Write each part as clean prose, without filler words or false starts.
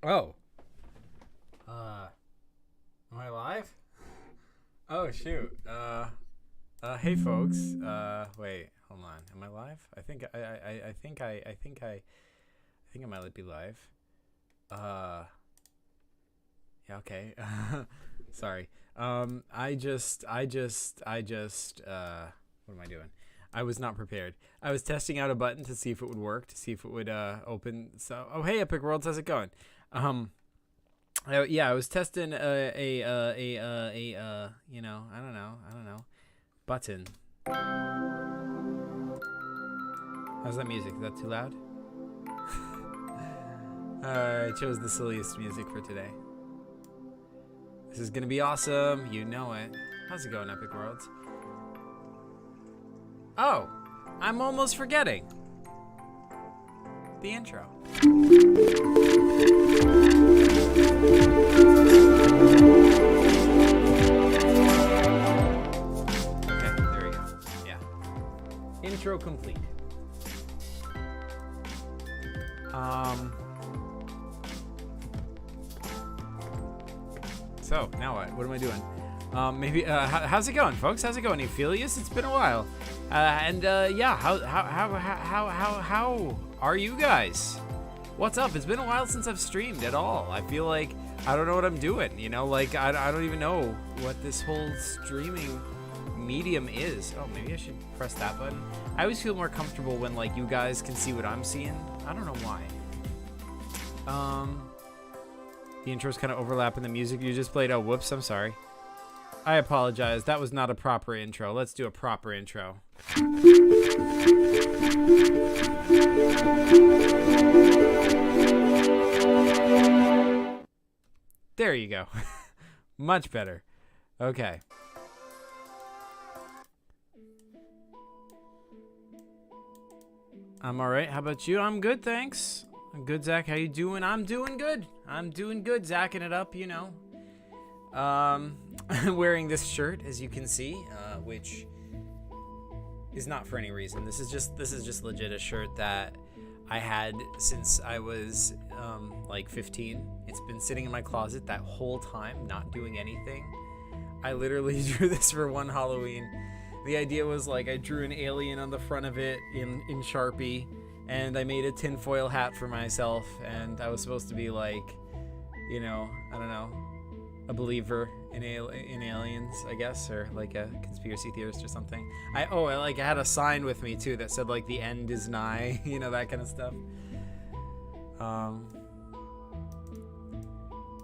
Oh. Am I live? Oh shoot. Hey folks. Wait, hold on. Am I live? I think I might be live. Yeah, okay. Sorry. I just what am I doing? I was not prepared. I was testing out a button to see if it would work, to see if it would open. So, oh hey, Epic Worlds, how's it going? Yeah, I was testing you know, I don't know, button. How's that music? Is that too loud? I chose the silliest music for today. This is gonna be awesome. You know it. How's it going, Epic Worlds? Oh, I'm almost forgetting the intro. Okay, there we go. Yeah. Intro complete. So now what? What am I doing? Maybe. How's it going, folks? How's it going, Ephelius? It's been a while. Yeah. How are you guys? What's up? It's been a while since I've streamed at all. I feel like I don't know what I'm doing. You know, like I don't even know what this whole streaming medium is. Oh, maybe I should press that button. I always feel more comfortable when like you guys can see what I'm seeing. I don't know why. The intro's kind of overlapping the music you just played. Oh, whoops, I'm sorry. I apologize. That was not a proper intro. Let's do a proper intro. There you go. Much better. Okay. I'm all right. How about you? I'm good, thanks. I'm good, Zach. How you doing? I'm doing good. I'm doing good, Zacking it up, you know. I'm wearing this shirt, as you can see, which is not for any reason. This is just legit a shirt that I had since I was like 15. It's been sitting in my closet that whole time, not doing anything. I literally drew this for one Halloween. The idea was like I drew an alien on the front of it in Sharpie, and I made a tinfoil hat for myself, and I was supposed to be like, you know, I don't know, a believer in aliens, I guess, or like a conspiracy theorist or something. I had a sign with me too that said like the end is nigh, you know, that kind of stuff.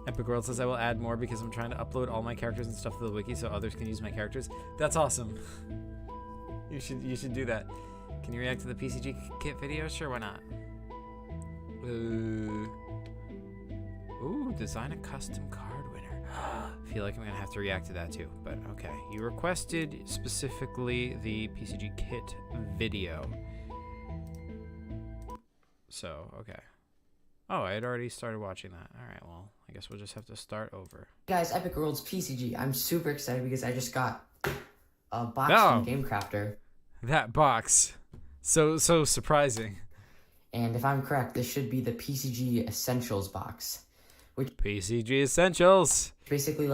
Epic World says I will add more because I'm trying to upload all my characters and stuff to the wiki so others can use my characters. That's awesome. You should do that. Can you react to the PCG kit video? Sure, why not? Ooh, design a custom card winner. I feel like I'm gonna have to react to that too, but okay. You requested specifically the PCG kit video. So, okay. Oh, I had already started watching that. All right, well, I guess we'll just have to start over. Guys, Epic Worlds PCG. I'm super excited because I just got a box from GameCrafter. That box. So surprising. And if I'm correct, this should be the PCG Essentials box. Which PCG Essentials. Basically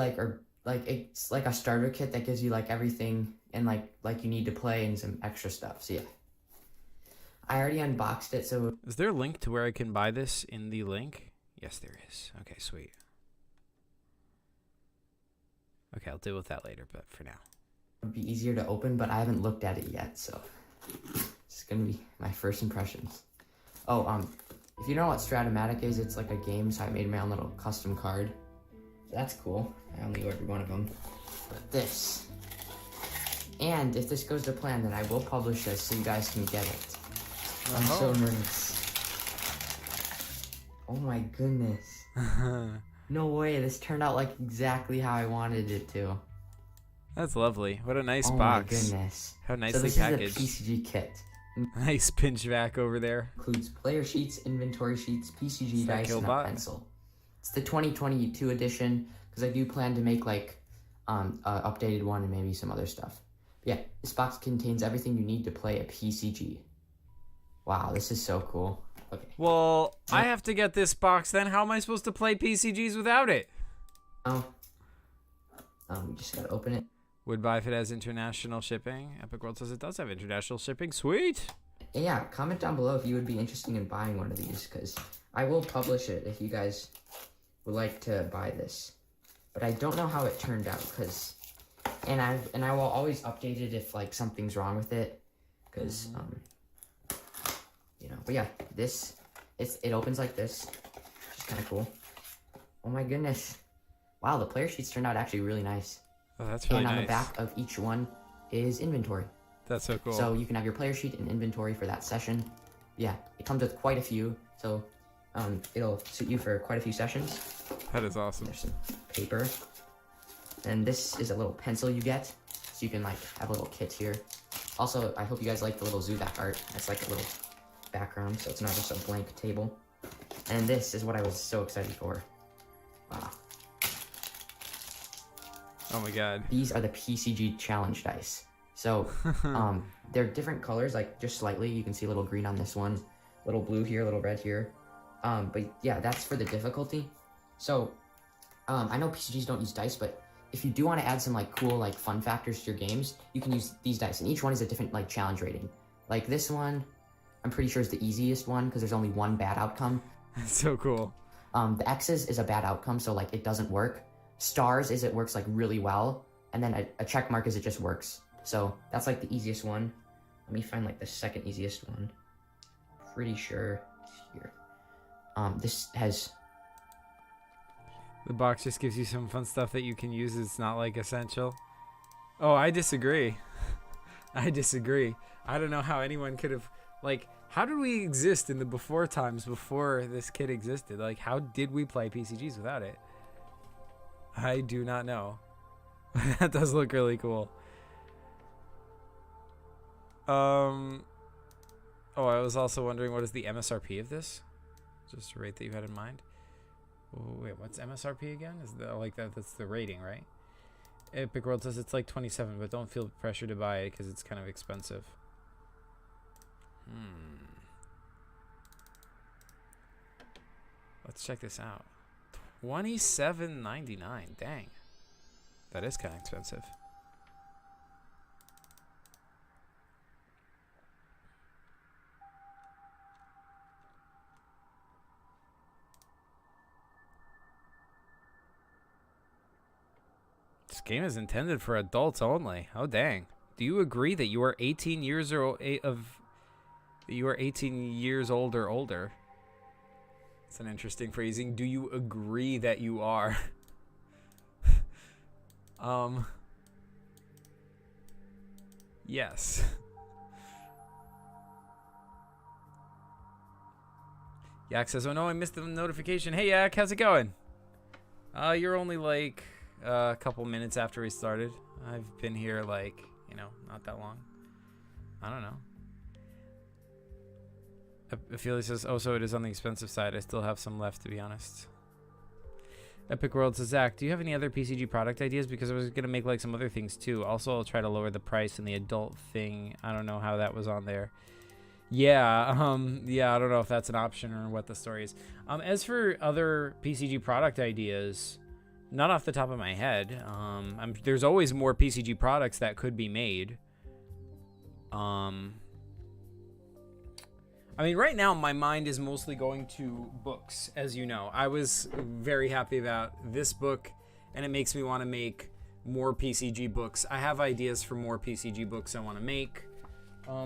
it's like a starter kit that gives you like everything and like you need to play and some extra stuff. So yeah. I already unboxed it, so is there a link to where I can buy this in the link? Yes, there is. Okay, sweet. Okay, I'll deal with that later, but for now. It'd be easier to open, but I haven't looked at it yet, so it's gonna be my first impressions. Oh, if you know what Stratomatic is, it's like a game, so I made my own little custom card. That's cool. I only ordered one of them. But this. And if this goes to plan, then I will publish this so you guys can get it. I'm so nervous. Oh my goodness. No way, this turned out like exactly how I wanted it to. That's lovely. What a nice box. Oh my goodness. How nicely this packaged. Is a PCG kit. Nice pinch back over there. Includes player sheets, inventory sheets, PCG dice, and a pencil. It's the 2022 edition, because I do plan to make like an updated one and maybe some other stuff. But yeah, this box contains everything you need to play a PCG. Wow, this is so cool. Okay. Well, I have to get this box then. How am I supposed to play PCGs without it? Oh. We just gotta open it. Would buy if it has international shipping. Epic World says it does have international shipping. Sweet. And yeah, comment down below if you would be interested in buying one of these, because I will publish it if you guys would like to buy this. But I don't know how it turned out, because, and I will always update it if like something's wrong with it, because you know. But yeah, it opens like this, which is kind of cool. Oh my goodness! Wow, the player sheets turned out actually really nice. Oh, that's really nice. And on the back of each one is inventory. That's so cool. So you can have your player sheet and inventory for that session. Yeah, it comes with quite a few, so it'll suit you for quite a few sessions. That is awesome. There's some paper. And this is a little pencil you get, so you can like have a little kit here. Also, I hope you guys like the little Zudak art. It's like a little background, so it's not just a blank table. And this is what I was so excited for. Wow. Oh my god. These are the PCG challenge dice. So, they're different colors, like just slightly. You can see a little green on this one, little blue here, a little red here. But yeah, that's for the difficulty. So, I know PCGs don't use dice, but if you do want to add some like cool like fun factors to your games, you can use these dice, and each one is a different like challenge rating. Like this one, I'm pretty sure is the easiest one because there's only one bad outcome. That's so cool. The X's is a bad outcome, so like it doesn't work. Stars is it works like really well, and then a check mark is it just works. So that's like the easiest one. Let me find like the second easiest one. Pretty sure it's here. This has... The box just gives you some fun stuff that you can use. It's not like essential. Oh, I disagree. I disagree. I don't know how anyone could have, like, how did we exist in the before times before this kit existed? Like, how did we play PCGs without it? I do not know. That does look really cool. Oh, I was also wondering, what is the MSRP of this? Just a rate that you had in mind. Oh, wait, what's MSRP again? Is that like that? That's the rating, right? Epic World says it's like 27, but don't feel pressure to buy it because it's kind of expensive. Let's check this out. $27.99. Dang, that is kind of expensive. This game is intended for adults only. Oh dang. Do you agree that you are 18 years or you are 18 years old or older? It's an interesting phrasing. Do you agree that you are? Yes. Yak says, "Oh no, I missed the notification." Hey Yak, how's it going? You're only like a couple minutes after we started. I've been here like, you know, not that long. I don't know. Ophelia says, "Oh, so it is on the expensive side. I still have some left, to be honest." Epic World says, "Zach, do you have any other PCG product ideas? Because I was going to make like some other things too. Also, I'll try to lower the price and the adult thing. I don't know how that was on there." Yeah, yeah, I don't know if that's an option or what the story is. As for other PCG product ideas, not off the top of my head. There's always more PCG products that could be made. I mean, right now, my mind is mostly going to books, as you know. I was very happy about this book, and it makes me want to make more PCG books. I have ideas for more PCG books I want to make.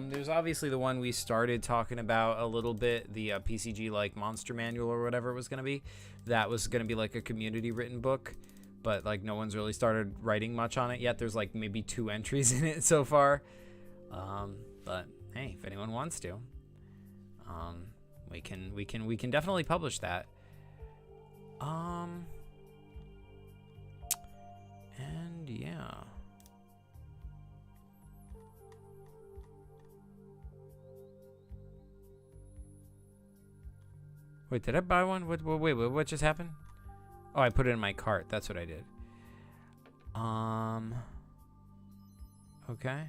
There's obviously the one we started talking about a little bit, the PCG, like, Monster Manual or whatever it was going to be. That was going to be, like, a community-written book, but, like, no one's really started writing much on it yet. There's, like, maybe 2 entries in it so far. But, hey, if anyone wants to. We can definitely publish that. And yeah. Wait, did I buy one? Wait, what just happened? Oh, I put it in my cart. That's what I did. Okay.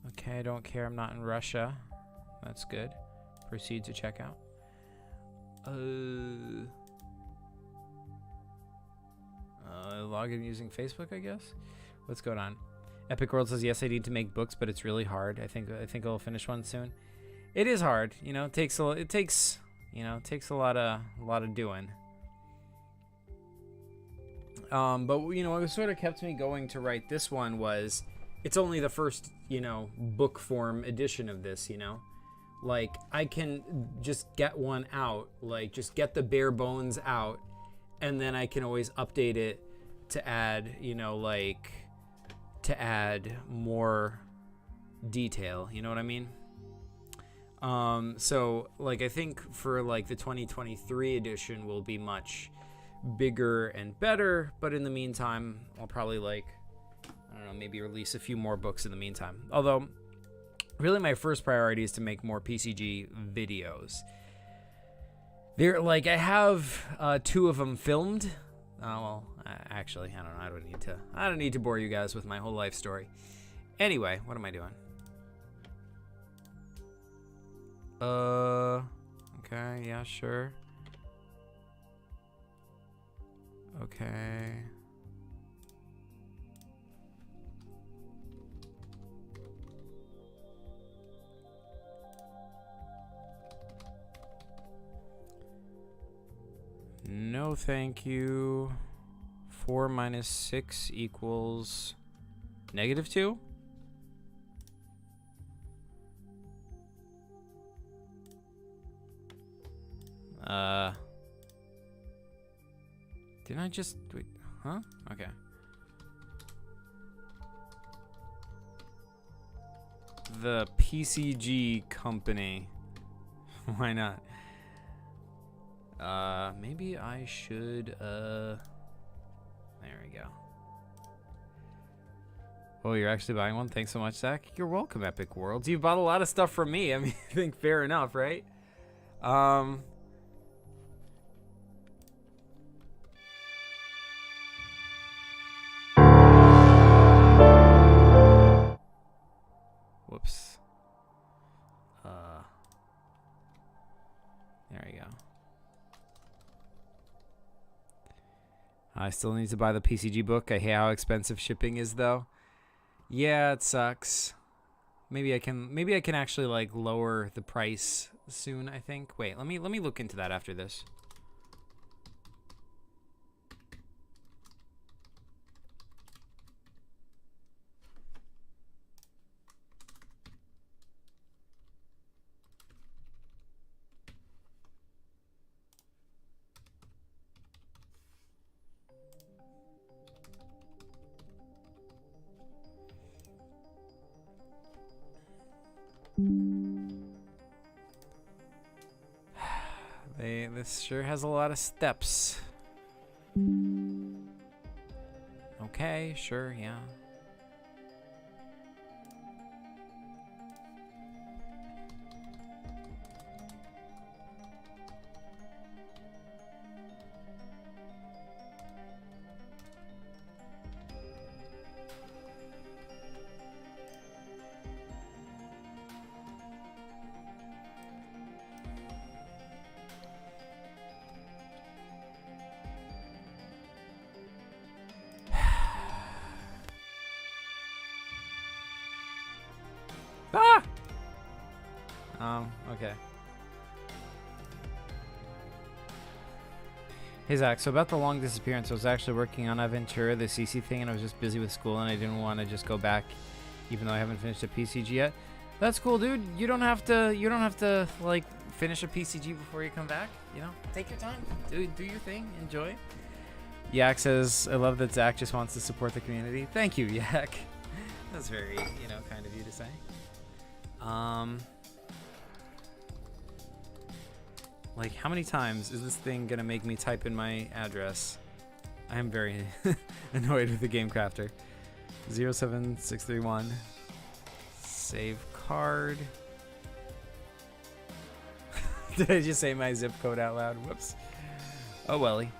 Okay, I don't care. I'm not in Russia. That's good. Proceed to checkout. Log in using Facebook, I guess. What's going on? Epic World says, yes, I need to make books, but it's really hard. I think I'll finish one soon. It is hard, you know. It takes a lot of doing. But you know, what sort of kept me going to write this one was, it's only the first, you know, book form edition of this, you know. Like, I can just get one out, like just get the bare bones out, and then I can always update it to add, you know, like to add more detail, you know what I mean? So like I think for like the 2023 edition will be much bigger and better, but in the meantime I'll probably, like, I don't know, maybe release a few more books in the meantime. Although really my first priority is to make more PCG videos. They're like, I have 2 of them filmed. Well, actually, I don't know. I don't need to bore you guys with my whole life story. Anyway, what am I doing? Okay, yeah, sure. Okay. No, thank you. 4 minus 6 equals -2? Didn't I just wait? Huh? Okay. The PCG company. Why not? Maybe I should, there we go. Oh, you're actually buying one? Thanks so much, Zach. You're welcome, Epic Worlds. You bought a lot of stuff from me. I mean, I think fair enough, right? Whoops. There we go. I still need to buy the PCG book. I hate how expensive shipping is, though. Yeah, it sucks. Maybe I can actually, like, lower the price soon, I think. Wait, let me look into that after this. This sure has a lot of steps. Okay, sure, yeah. Okay. Hey Zach, so about the long disappearance, I was actually working on Aventura, the CC thing, and I was just busy with school, and I didn't want to just go back, even though I haven't finished a PCG yet. That's cool, dude. You don't have to like finish a PCG before you come back. You know, take your time, do your thing, enjoy. Yak says, I love that Zach just wants to support the community. Thank you, Yak. That's very, you know, kind of you to say. Like, how many times is this thing gonna make me type in my address? I am very annoyed with the game crafter. 07631. Save card. Did I just say my zip code out loud? Whoops. Oh welly.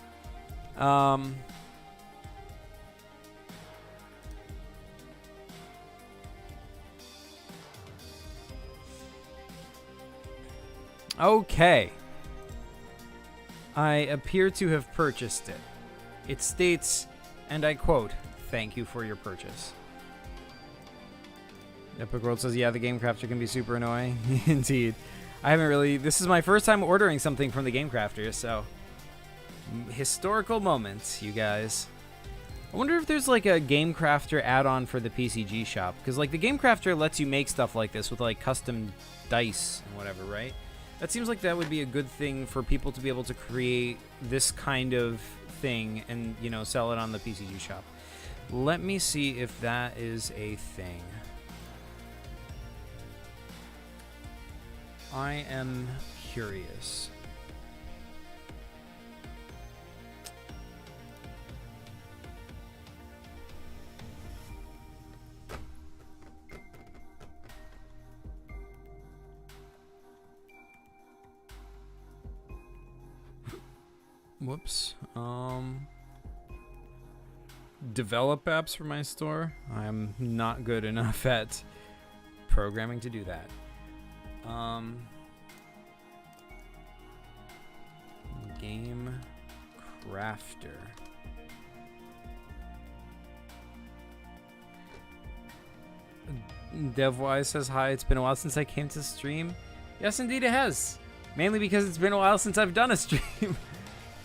Okay. I appear to have purchased it. It states, and I quote, "Thank you for your purchase." Epic World says, yeah, the Game Crafter can be super annoying. Indeed. I haven't really... This is my first time ordering something from the Game Crafter, so... Historical moments, you guys. I wonder if there's like a Game Crafter add-on for the PCG shop. Because like the Game Crafter lets you make stuff like this with like custom dice and whatever, right? That seems like that would be a good thing for people to be able to create this kind of thing and, you know, sell it on the PCG shop. Let me see if that is a thing. I am curious. Whoops. Develop apps for my store? I'm not good enough at programming to do that. Game Crafter. DevWise says hi. It's been a while since I came to stream. Yes, indeed it has. Mainly because it's been a while since I've done a stream.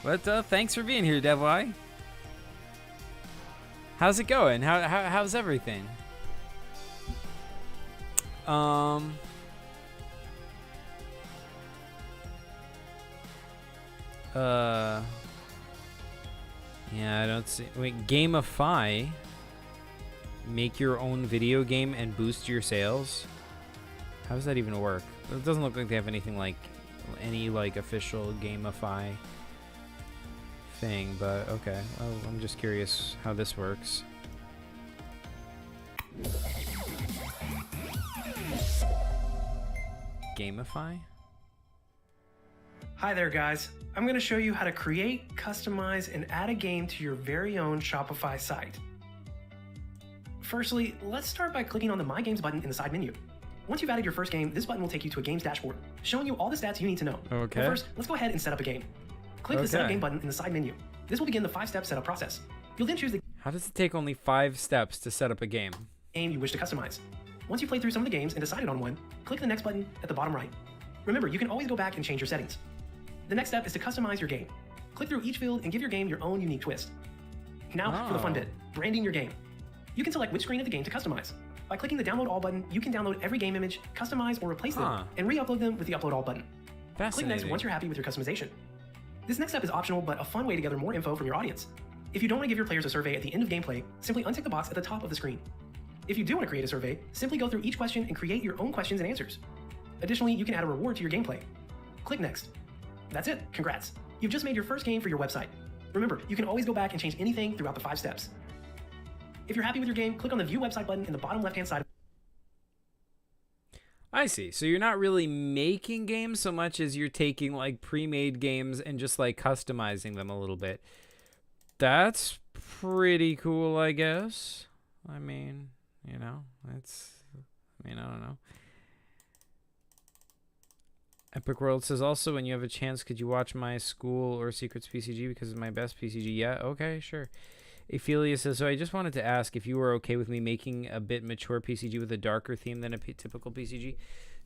But thanks for being here, DevY. How's it going? How's everything? Yeah, I don't see. Wait, gamify. Make your own video game and boost your sales. How does that even work? It doesn't look like they have anything like any like official gamify thing, but okay. Well, I'm just curious how this works. Gamify? Hi there, guys. I'm going to show you how to create, customize, and add a game to your very own Shopify site. Firstly, let's start by clicking on the My Games button in the side menu. Once you've added your first game, this button will take you to a games dashboard, showing you all the stats you need to know. Okay. But first, let's go ahead and set up a game. Click the Set Up Game button in the side menu. This will begin the 5-step setup process. You'll then choose the How does it take only 5 steps to set up a game? game you wish to customize. Once you've played through some of the games and decided on one, click the Next button at the bottom right. Remember, you can always go back and change your settings. The next step is to customize your game. Click through each field and give your game your own unique twist. Now for the fun bit, branding your game. You can select which screen of the game to customize. By clicking the Download All button, you can download every game image, customize or replace them, and re-upload them with the Upload All button. Click Next once you're happy with your customization. This next step is optional, but a fun way to gather more info from your audience. If you don't want to give your players a survey at the end of gameplay, simply untick the box at the top of the screen. If you do want to create a survey, simply go through each question and create your own questions and answers. Additionally, you can add a reward to your gameplay. Click Next. That's it. Congrats. You've just made your first game for your website. Remember, you can always go back and change anything throughout the 5 steps. If you're happy with your game, click on the View Website button in the bottom left-hand side. I see. So you're not really making games so much as you're taking like pre-made games and just like customizing them a little bit. That's pretty cool, I guess. I mean, you know, I don't know. Epic World says also, when you have a chance, could you watch my school or Secrets PCG because it's my best PCG? Yeah, okay, sure. Ophelia says, so I just wanted to ask if you were okay with me making a bit mature PCG with a darker theme than a typical PCG.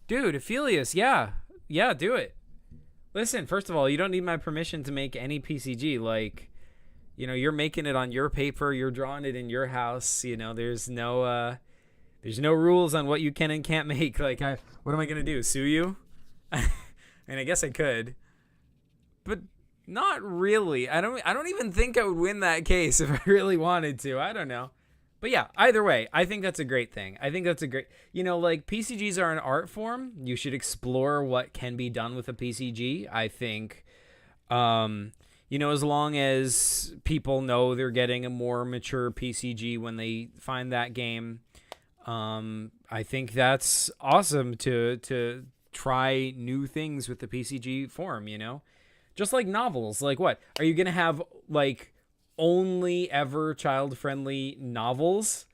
Dude, Ophelius, yeah, do it. Listen, first of all, you don't need my permission to make any PCG. Like, you know, you're making it on your paper, you're drawing it in your house. You know, there's no rules on what you can and can't make. Like, what am I gonna do? Sue you? I mean, I guess I could, but not really. I don't even think I would win that case if I really wanted to. I don't know. But yeah, either way, I think that's a great thing. I think that's a great, you know, like PCGs are an art form. You should explore what can be done with a PCG. I think, you know, as long as people know they're getting a more mature PCG when they find that game, I think that's awesome to try new things with the PCG form, you know? Just like novels. Like what? Are you going to have like only ever child-friendly novels?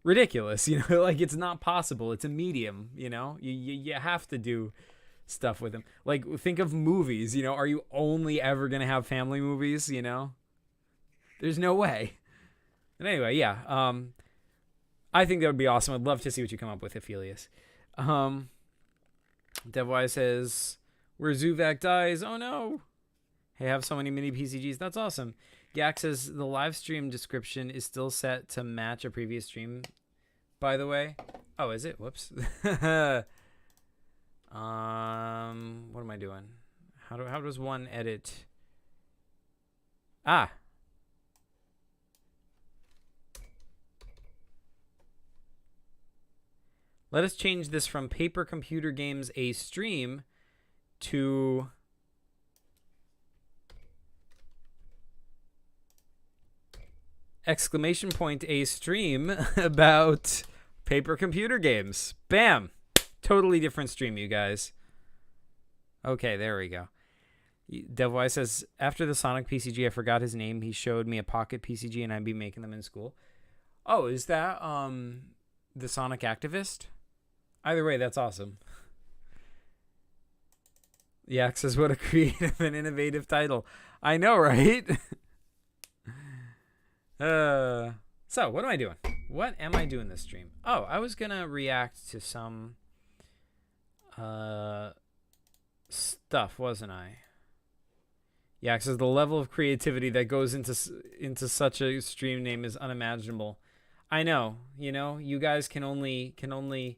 Ridiculous, you know? Like it's not possible. It's a medium, you know? You have to do stuff with him. Like, think of movies, you know, are you only ever going to have family movies, you know? There's no way. But anyway, yeah. I think that would be awesome. I'd love to see what you come up with, Aphelius. Devwise says, where Zuvak dies. Oh, no. Hey, I have so many mini PCGs. That's awesome. Yak says, the live stream description is still set to match a previous stream, by the way. Oh, is it? Whoops. What am I doing? How does one edit? Ah. Let us change this from Paper Computer Games a stream to exclamation point a stream about Paper Computer Games. Bam. Totally different stream, you guys. Okay, there we go. Devwise says, after the Sonic PCG, I forgot his name. He showed me a Pocket PCG, and I'd be making them in school. Oh, is that the Sonic Activist? Either way, that's awesome. Yak says, what a creative and innovative title. I know, right? So, what am I doing? What am I doing this stream? Oh, I was going to react to some stuff, wasn't I? Yeah, says the level of creativity that goes into such a stream name is unimaginable. I know, you know, you guys can only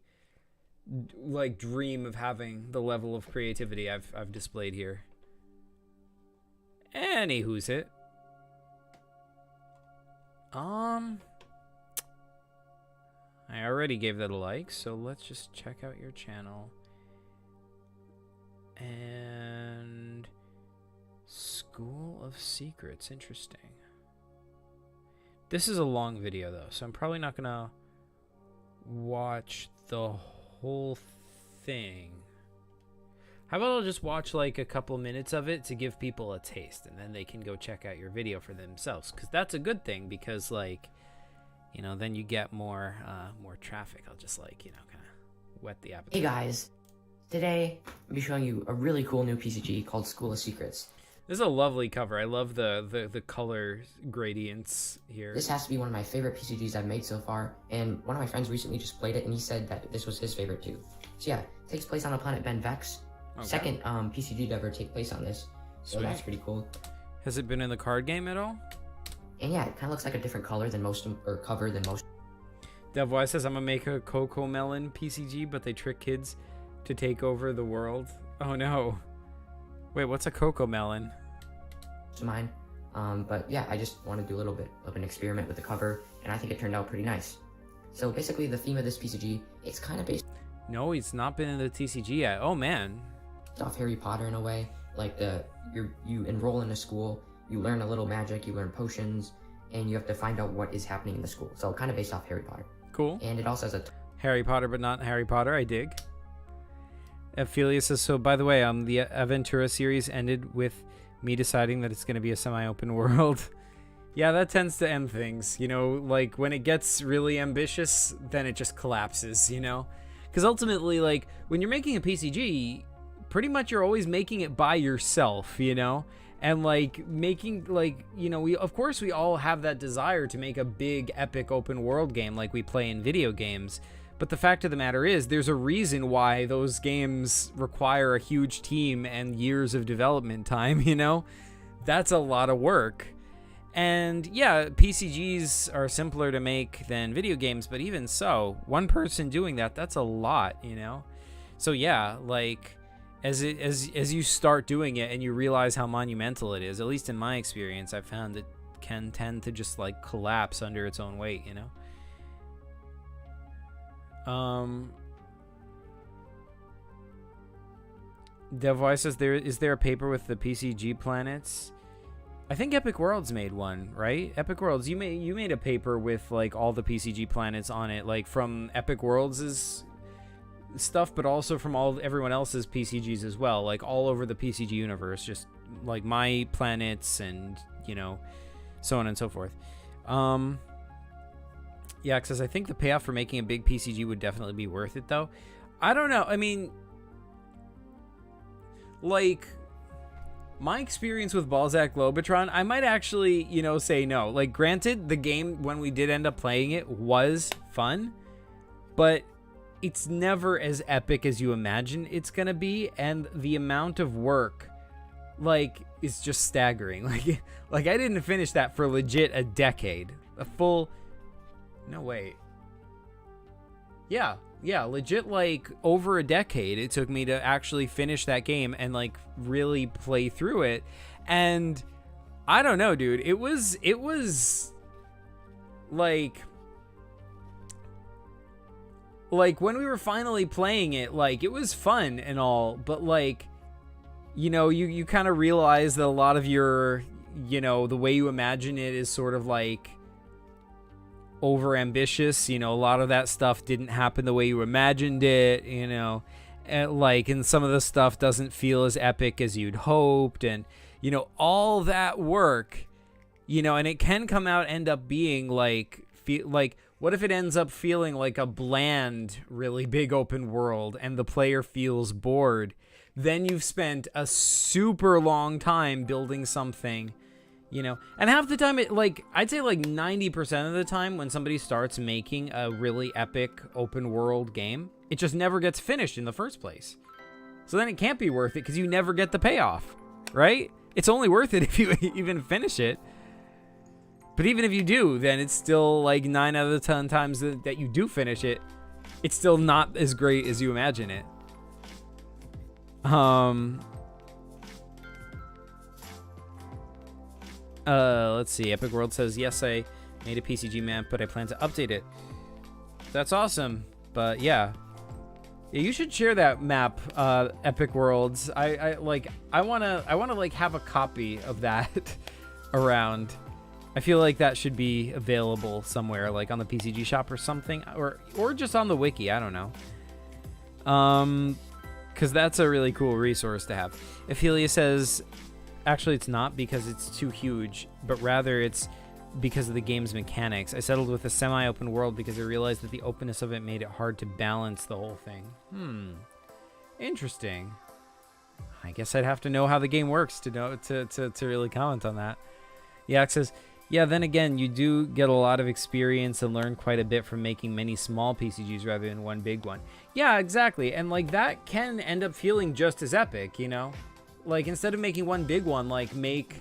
like dream of having the level of creativity I've displayed here. Anywho's it. I already gave that a like, so let's just check out your channel. And School of Secrets, interesting. This is a long video though, so I'm probably not gonna watch the whole thing. How about I'll just watch like a couple minutes of it to give people a taste, and then they can go check out your video for themselves, because that's a good thing, because like, you know, then you get more traffic. I'll just like, you know, kind of whet the appetite. Hey guys, today I'll be showing you a really cool new PCG called School of Secrets. This is a lovely cover. I love the color gradients here. This has to be one of my favorite PCGs I've made so far, and one of my friends recently just played it, and he said that this was his favorite too. So yeah, it takes place on the planet Ben Vex. Okay. Second PCG to ever take place on this, so Sweet. That's pretty cool. Has it been in the card game at all? And yeah, it kind of looks like a different color than most, or cover than most. Devwise says, I'm gonna make a Coco Melon PCG, but they trick kids to take over the world. Oh no. Wait, what's a Coco Melon? To mine. But yeah, I just want to do a little bit of an experiment with the cover, and I think it turned out pretty nice. So basically the theme of this PCG, it's kind of based... No, it's not been in the TCG yet. Oh man. Off Harry Potter in a way. Like you enroll in a school, you learn a little magic, you learn potions, and you have to find out what is happening in the school. So kind of based off Harry Potter. Cool. And it also has a... Harry Potter, but not Harry Potter. I dig. Ophelia says, so by the way, the Aventura series ended with me deciding that it's going to be a semi-open world. Yeah, that tends to end things, you know, like when it gets really ambitious, then it just collapses, you know, because ultimately, like when you're making a PCG, pretty much you're always making it by yourself, you know, and like making, like, you know, we all have that desire to make a big epic open world game like we play in video games. But the fact of the matter is, there's a reason why those games require a huge team and years of development time, you know? That's a lot of work. And yeah, PCGs are simpler to make than video games, but even so, one person doing that, that's a lot, you know? So yeah, like, as you start doing it and you realize how monumental it is, at least in my experience, I've found it can tend to just like collapse under its own weight, you know? Devwise says, is there a paper with the PCG planets? I think Epic Worlds made one, right? Epic Worlds, you made a paper with like all the PCG planets on it, like from Epic Worlds' stuff, but also from everyone else's PCGs as well, like all over the PCG universe, just like my planets and, you know, so on and so forth. Yeah, because I think the payoff for making a big PCG would definitely be worth it, though. I don't know. I mean, like, my experience with Balzac Lobotron, I might actually, say no. Like, granted, the game, when we did end up playing it, was fun, but it's never as epic as you imagine it's gonna be, and the amount of work, like, is just staggering. Like I didn't finish that for legit a decade. A full... No, wait. Yeah, legit, like, over a decade it took me to actually finish that game and, like, really play through it. And I don't know, dude. It was like when we were finally playing it, like, it was fun and all, but, like, you kind of realize that a lot of your, the way you imagine it is sort of, like, over ambitious. A lot of that stuff didn't happen the way you imagined it, and some of the stuff doesn't feel as epic as you'd hoped, and all that work, and it can end up being like what if it ends up feeling like a bland, really big open world and the player feels bored? Then you've spent a super long time building something. And half the time, I'd say 90% of the time when somebody starts making a really epic open world game, it just never gets finished in the first place. So then it can't be worth it because you never get the payoff, right? It's only worth it if you even finish it. But even if you do, then it's still 9 out of the 10 times that you do finish it, it's still not as great as you imagine it. Let's see. Epic World says, yes, I made a PCG map, but I plan to update it. That's awesome. But yeah, you should share that map, Epic Worlds. I want to have a copy of that around. I feel like that should be available somewhere, like on the PCG shop or something, or just on the wiki. I don't know. Because that's a really cool resource to have. Ophelia says, actually, it's not because it's too huge, but rather it's because of the game's mechanics. I settled with a semi-open world because I realized that the openness of it made it hard to balance the whole thing. Interesting. I guess I'd have to know how the game works to know to really comment on that. Yak says, yeah, then again, you do get a lot of experience and learn quite a bit from making many small PCGs rather than one big one. Yeah, exactly. And that can end up feeling just as epic, instead of making one big one, make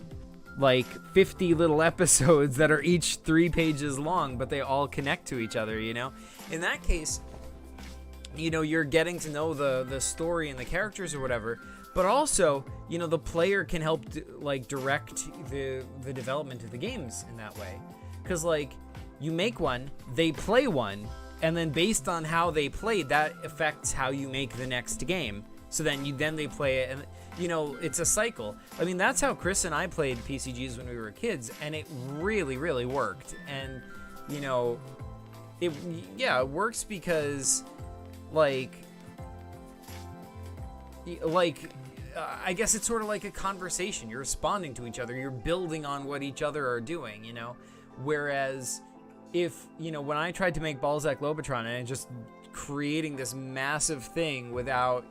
50 little episodes that are each 3 pages long, but they all connect to each other, In that case, you're getting to know the story and the characters or whatever, but also, the player can help direct the development of the games in that way. Because, you make one, they play one, and then based on how they played, that affects how you make the next game. So then they play it, and it's a cycle. I mean, that's how Chris and I played PCGs when we were kids, and it really, really worked. And it works because I guess it's sort of like a conversation. You're responding to each other. You're building on what each other are doing, Whereas if, when I tried to make Balzac Lobotron and just creating this massive thing without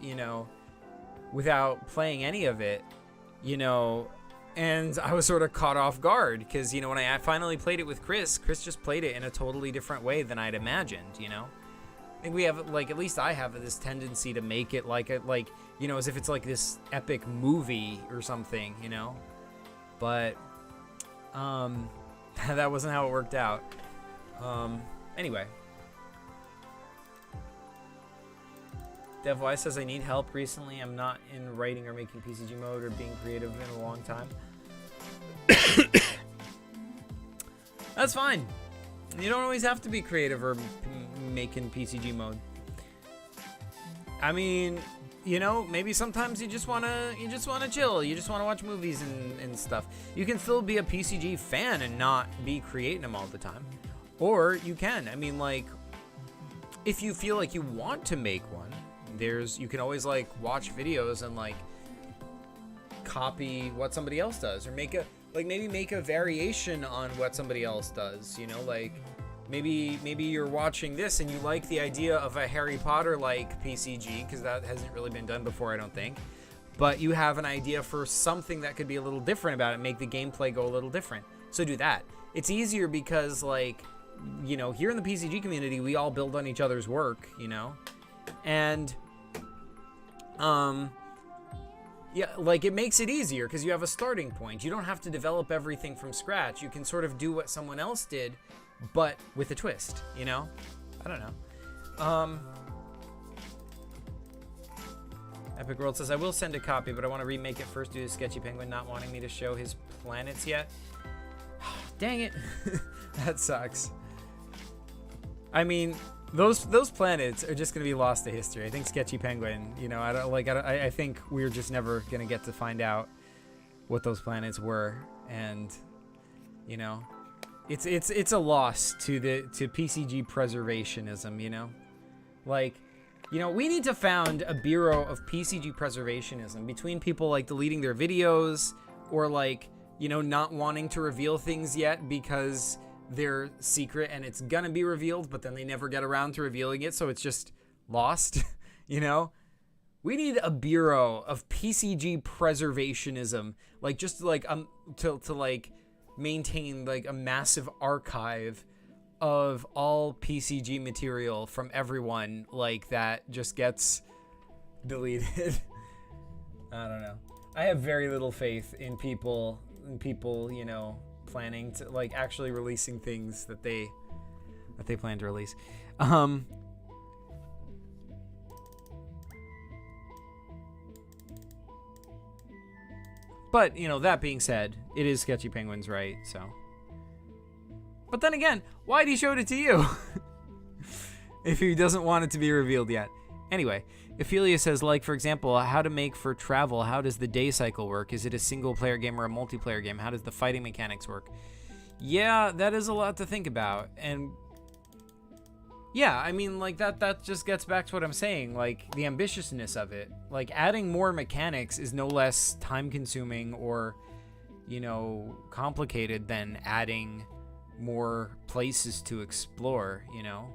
playing any of it, and I was sort of caught off guard because, when I finally played it with Chris just played it in a totally different way than I'd imagined, I think we have, at least I have this tendency to make it as if it's this epic movie or something, but, that wasn't how it worked out. Anyway. DevWise says, I need help recently. I'm not in writing or making PCG mode or being creative in a long time. That's fine. You don't always have to be creative or making PCG mode. I mean, maybe sometimes you just wanna chill. You just wanna watch movies and stuff. You can still be a PCG fan and not be creating them all the time. Or you can. I mean, if you feel like you want to make one, you can always watch videos and copy what somebody else does, or make a variation on what somebody else does, maybe you're watching this and you like the idea of a Harry Potter PCG, because that hasn't really been done before, I don't think, but you have an idea for something that could be a little different about it, make the gameplay go a little different. So do that. It's easier because, like, you know, here in the PCG community, we all build on each other's work, you know? And, yeah, like, it makes it easier because you have a starting point. You don't have to develop everything from scratch. You can sort of do what someone else did, but with a twist, you know? I don't know. Epic World says, I will send a copy, but I want to remake it first due to Sketchy Penguin not wanting me to show his planets yet. Dang it. That sucks. I mean, those planets are just going to be lost to history. I think Sketchy Penguin, you know, I think we're just never going to get to find out what those planets were. And, you know, it's a loss to PCG preservationism, you know? Like, you know, we need to found a bureau of PCG preservationism between people like deleting their videos or like, you know, not wanting to reveal things yet because they're secret and it's gonna be revealed, but then they never get around to revealing it, so it's just lost, you know? We need a bureau of PCG preservationism, like just like to like maintain like a massive archive of all PCG material from everyone, like that just gets deleted. I don't know. I have very little faith in people, you know, planning to like actually releasing things that they plan to release. But, you know, that being said, it is Sketchy Penguin's right, so. But then again, why'd he show it to you? If he doesn't want it to be revealed yet. Anyway, Ophelia says, like, for example, how to make for travel. How does the day cycle work? Is it a single-player game or a multiplayer game? How does the fighting mechanics work? Yeah, that is a lot to think about. And, yeah, I mean, like, that just gets back to what I'm saying. Like, the ambitiousness of it. Like, adding more mechanics is no less time-consuming or, you know, complicated than adding more places to explore, you know,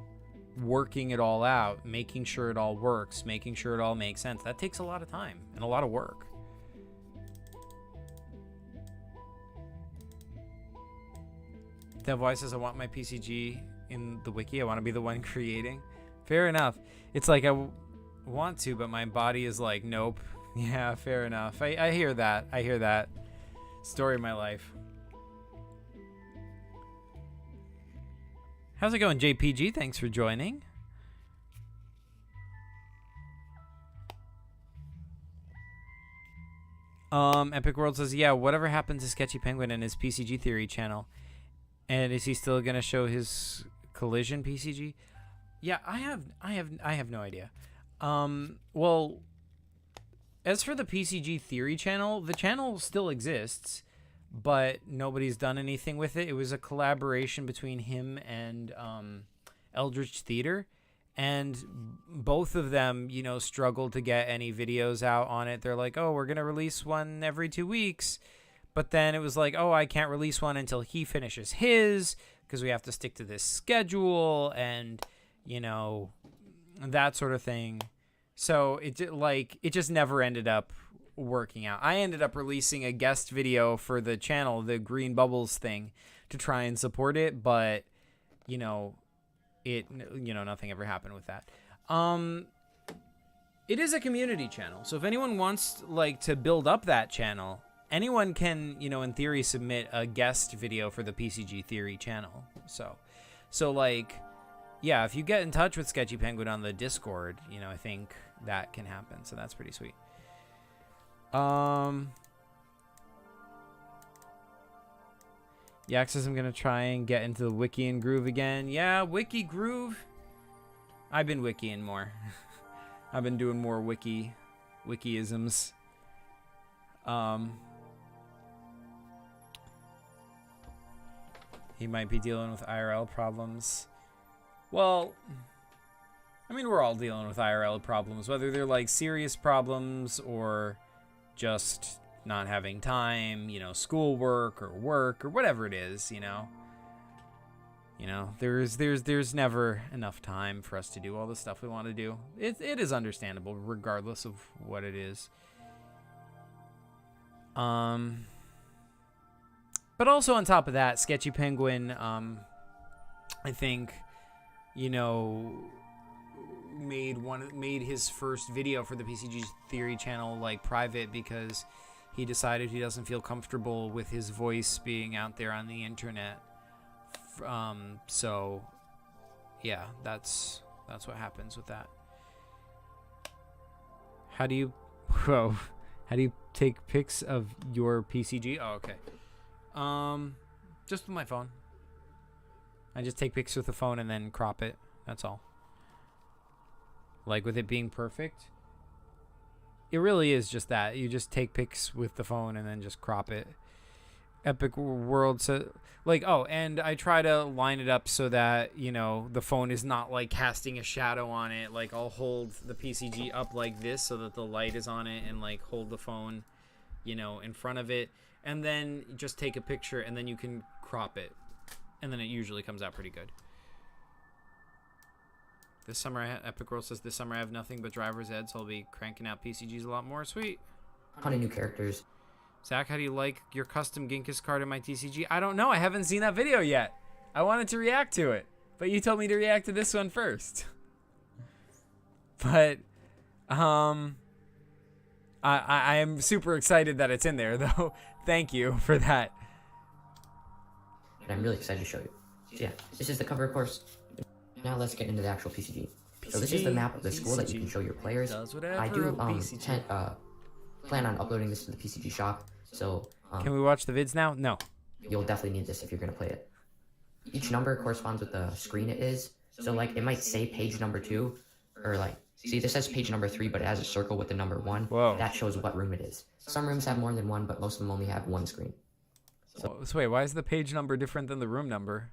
working it all out, making sure it all works, making sure it all makes sense. That takes a lot of time and a lot of work. Devwise says, I want my PCG in the wiki. I want to be the one creating. Fair enough. It's like I want to, but my body is like, nope. Yeah, fair enough. I hear that. I hear that. Story of my life. How's it going, JPG? Thanks for joining. Epic World says, yeah, whatever happened to Sketchy Penguin and his PCG Theory channel? And is he still gonna show his Collision PCG? Yeah, I have no idea. Well, as for the PCG Theory channel, the channel still exists, but nobody's done anything with it. It was a collaboration between him and Eldritch Theater, and both of them, you know, struggled to get any videos out on it. They're like, oh, we're going to release one every 2 weeks. But then it was like, oh, I can't release one until he finishes his because we have to stick to this schedule and, you know, that sort of thing. So it just never ended up working out. I ended up releasing a guest video for the channel, the Green Bubbles thing, to try and support it, but you know, nothing ever happened with that. It is a community channel, so if anyone wants like to build up that channel, anyone can, you know, in theory submit a guest video for the PCG Theory channel. So like, yeah, if you get in touch with Sketchy Penguin on the Discord, you know, I think that can happen. So that's pretty sweet. Yak says I'm gonna try and get into the wiki and groove again. Yeah, wiki groove. I've been wikiing more. I've been doing more wiki-isms. He might be dealing with IRL problems. Well, I mean, we're all dealing with IRL problems, whether they're like serious problems or just not having time, you know, schoolwork or work or whatever it is, you know. You know, there's never enough time for us to do all the stuff we want to do. It is understandable regardless of what it is. But also on top of that, Sketchy Penguin, I think, you know, made his first video for the PCG Theory channel like private because he decided he doesn't feel comfortable with his voice being out there on the internet. So yeah, that's what happens with that. How do you take pics of your PCG? Oh, okay. Just with my phone. I just take pics with the phone and then crop it. That's all. Like with it being perfect, it really is just that. You just take pics with the phone and then just crop it. Epic World, so like, oh, and I try to line it up so that, you know, the phone is not like casting a shadow on it. Like I'll hold the PCG up like this so that the light is on it and like hold the phone, you know, in front of it, and then just take a picture and then you can crop it, and then it usually comes out pretty good. This summer, Epic World says, this summer I have nothing but driver's ed, so I'll be cranking out PCGs a lot more. Sweet. A ton of new characters. Zach, how do you like your custom Genghis card in my TCG? I don't know. I haven't seen that video yet. I wanted to react to it, but you told me to react to this one first. But, I am super excited that it's in there, though. Thank you for that. And I'm really excited to show you. So yeah, this is the cover, of course. Now let's get into the actual PCG. So this is the map of the school that you can show your players. I do plan on uploading this to the PCG shop. So can we watch the vids now? No. You'll definitely need this if you're going to play it. Each number corresponds with the screen it is. So like it might say page number 2, or like, see, this says page number 3, but it has a circle with the number 1. Whoa. That shows what room it is. Some rooms have more than one, but most of them only have one screen. So wait, why is the page number different than the room number?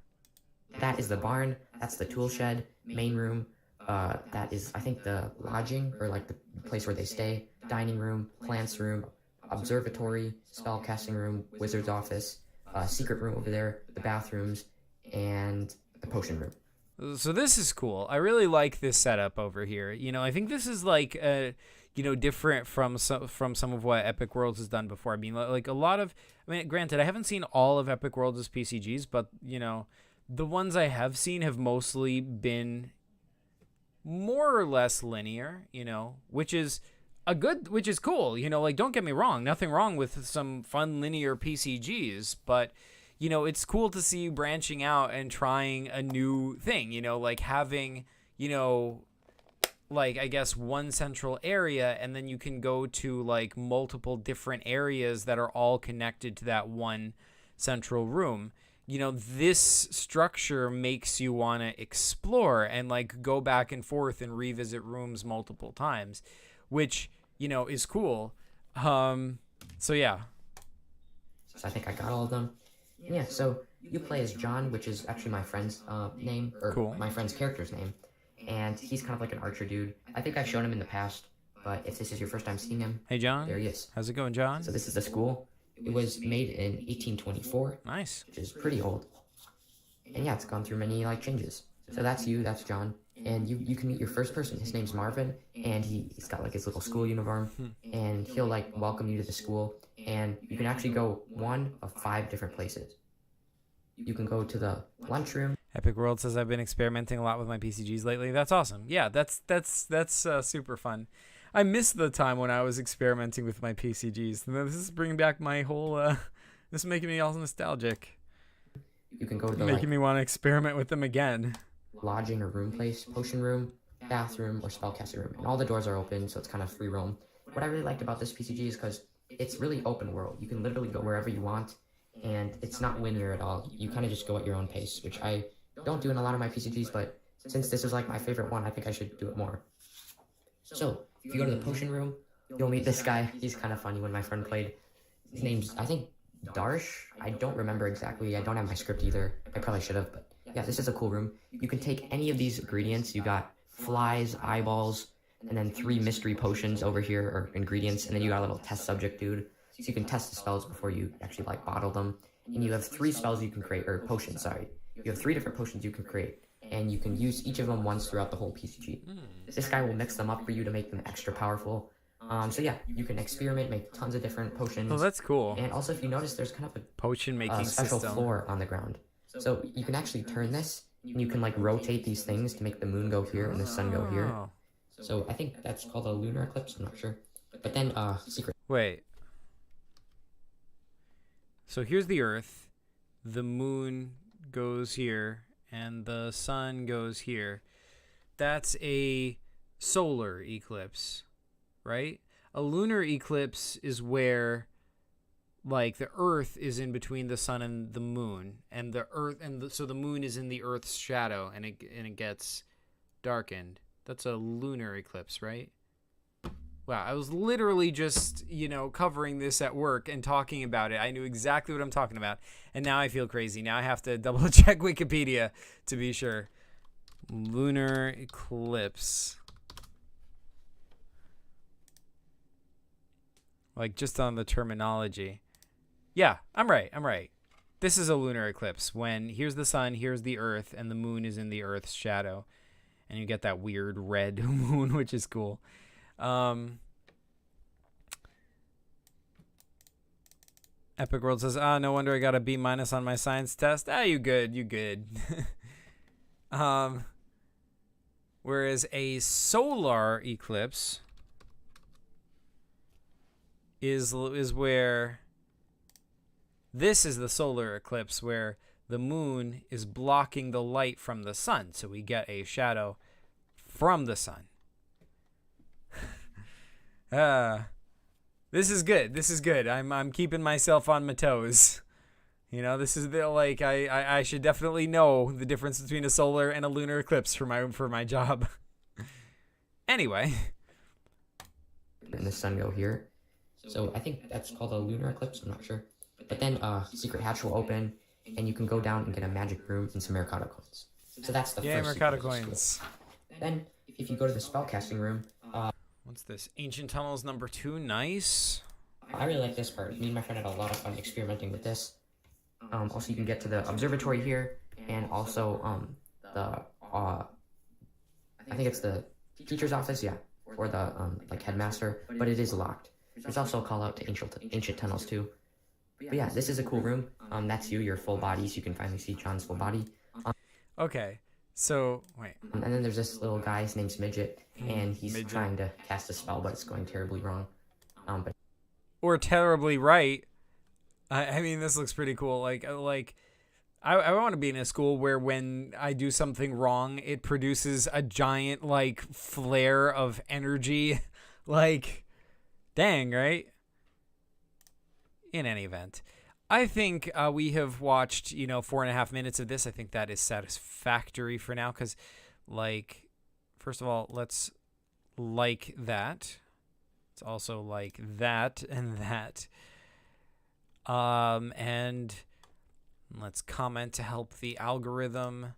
That is the barn. That's the tool shed, main room. That is, I think, the lodging, or like the place where they stay. Dining room, plants room, observatory, spell casting room, wizard's office, secret room over there, the bathrooms, and the potion room. So this is cool. I really like this setup over here. You know, I think this is like, you know, different from some of what Epic Worlds has done before. I mean, like a lot of, I mean, granted, I haven't seen all of Epic Worlds' PCGs, but you know, the ones I have seen have mostly been more or less linear, you know, which is cool, you know, like don't get me wrong, nothing wrong with some fun linear PCGs, but you know, it's cool to see you branching out and trying a new thing, you know, like having, you know, like I guess one central area, and then you can go to like multiple different areas that are all connected to that one central room. You know, this structure makes you want to explore and like go back and forth and revisit rooms multiple times, which, you know, is cool. So yeah. So I think I got all of them. Yeah, so you play as John, which is actually my friend's name, or cool. My friend's character's name. And he's kind of like an archer dude. I think I've shown him in the past, but if this is your first time seeing him, hey John, there he is. How's it going, John? So this is the school. It was made in 1824. Nice. Which is pretty old. And yeah, it's gone through many like changes. So that's you, that's John. And you can meet your first person. His name's Marvin, and he's got like his little school uniform, and he'll like welcome you to the school. And you can actually go one of 5 different places. You can go to the lunchroom. Epic World says I've been experimenting a lot with my PCGs lately. That's awesome. Yeah, that's super fun. I missed the time when I was experimenting with my PCGs. And this is bringing back my whole. This is making me all nostalgic. You can go to the making me want to experiment with them again. Lodging or room place, potion room, bathroom, or spellcasting room, and all the doors are open, so it's kind of free roam. What I really liked about this PCG is because it's really open world. You can literally go wherever you want, and it's not linear at all. You kind of just go at your own pace, which I don't do in a lot of my PCGs, but since this is like my favorite one, I think I should do it more. So if you go to the potion room, you'll meet this guy. He's kind of funny. When my friend played, his name's, I think, Darsh. I don't remember exactly. I don't have my script either. I probably should have, but yeah, this is a cool room. You can take any of these ingredients. You got flies, eyeballs, and then 3 mystery potions over here, or ingredients, and then you got a little test subject dude. So you can test the spells before you actually like bottle them. And you have 3 spells you can create, or potions, sorry. You have 3 different potions you can create, and you can use each of them once throughout the whole PCG. This guy will mix them up for you to make them extra powerful. So yeah, you can experiment, make tons of different potions. Oh, that's cool. And also, if you notice, there's kind of Potion a making special system. floor on the ground. So you can actually turn this, and you can like rotate these things to make the moon go here and the sun go here. Oh. So I think that's called a lunar eclipse. I'm not sure. But then secret. Wait. So here's the Earth. The moon goes here, and the sun goes here. That's a solar eclipse, right? A lunar eclipse is where, like, the Earth is in between the sun and the moon, and the Earth, so the moon is in the Earth's shadow, and it gets darkened. That's a lunar eclipse, right? Wow, I was literally just, covering this at work and talking about it. I knew exactly what I'm talking about, and now I feel crazy. Now I have to double check Wikipedia to be sure. Lunar eclipse. Like, just on the terminology. Yeah, I'm right. This is a lunar eclipse when here's the sun, here's the Earth, and the moon is in the Earth's shadow. And you get that weird red moon, which is cool. Epic World says, no wonder I got a B- on my science test. You good. Whereas a solar eclipse is where this is the solar eclipse where the moon is blocking the light from the sun, so we get a shadow from the sun. This is good. I'm keeping myself on my toes. This is I should definitely know the difference between a solar and a lunar eclipse for my job. Anyway. And the sun go here. So I think that's called a lunar eclipse. I'm not sure. But then secret hatch will open, and you can go down and get a magic broom and some Mercado coins. So that's the first. Mercado coins. Then if you go to the spellcasting room. What's this? Ancient Tunnels number 2. Nice. I really like this part. Me and my friend had a lot of fun experimenting with this. Also, you can get to the observatory here, and also I think it's the teacher's office, yeah, or the headmaster, but it is locked. There's also a call out to ancient tunnels too. But yeah, this is a cool room. That's your full body, so you can finally see John's full body. Okay, so wait. And then there's this little guy. His name's Midget, and he's trying to cast a spell, but it's going terribly wrong. Or terribly right. I mean, this looks pretty cool. I want to be in a school where when I do something wrong, it produces a giant flare of energy. Dang, right? In any event, I think we have watched 4.5 minutes of this. I think that is satisfactory for now because, first of all, let's like that. It's also like that and that. And let's comment to help the algorithm.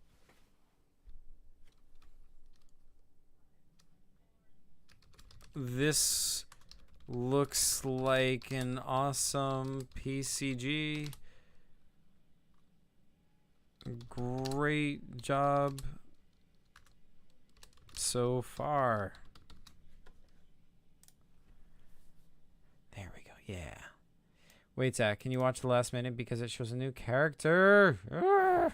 This looks like an awesome PCG. Great job so far. There we go. Yeah. Wait, Zach, can you watch the last minute because it shows a new character? Ah!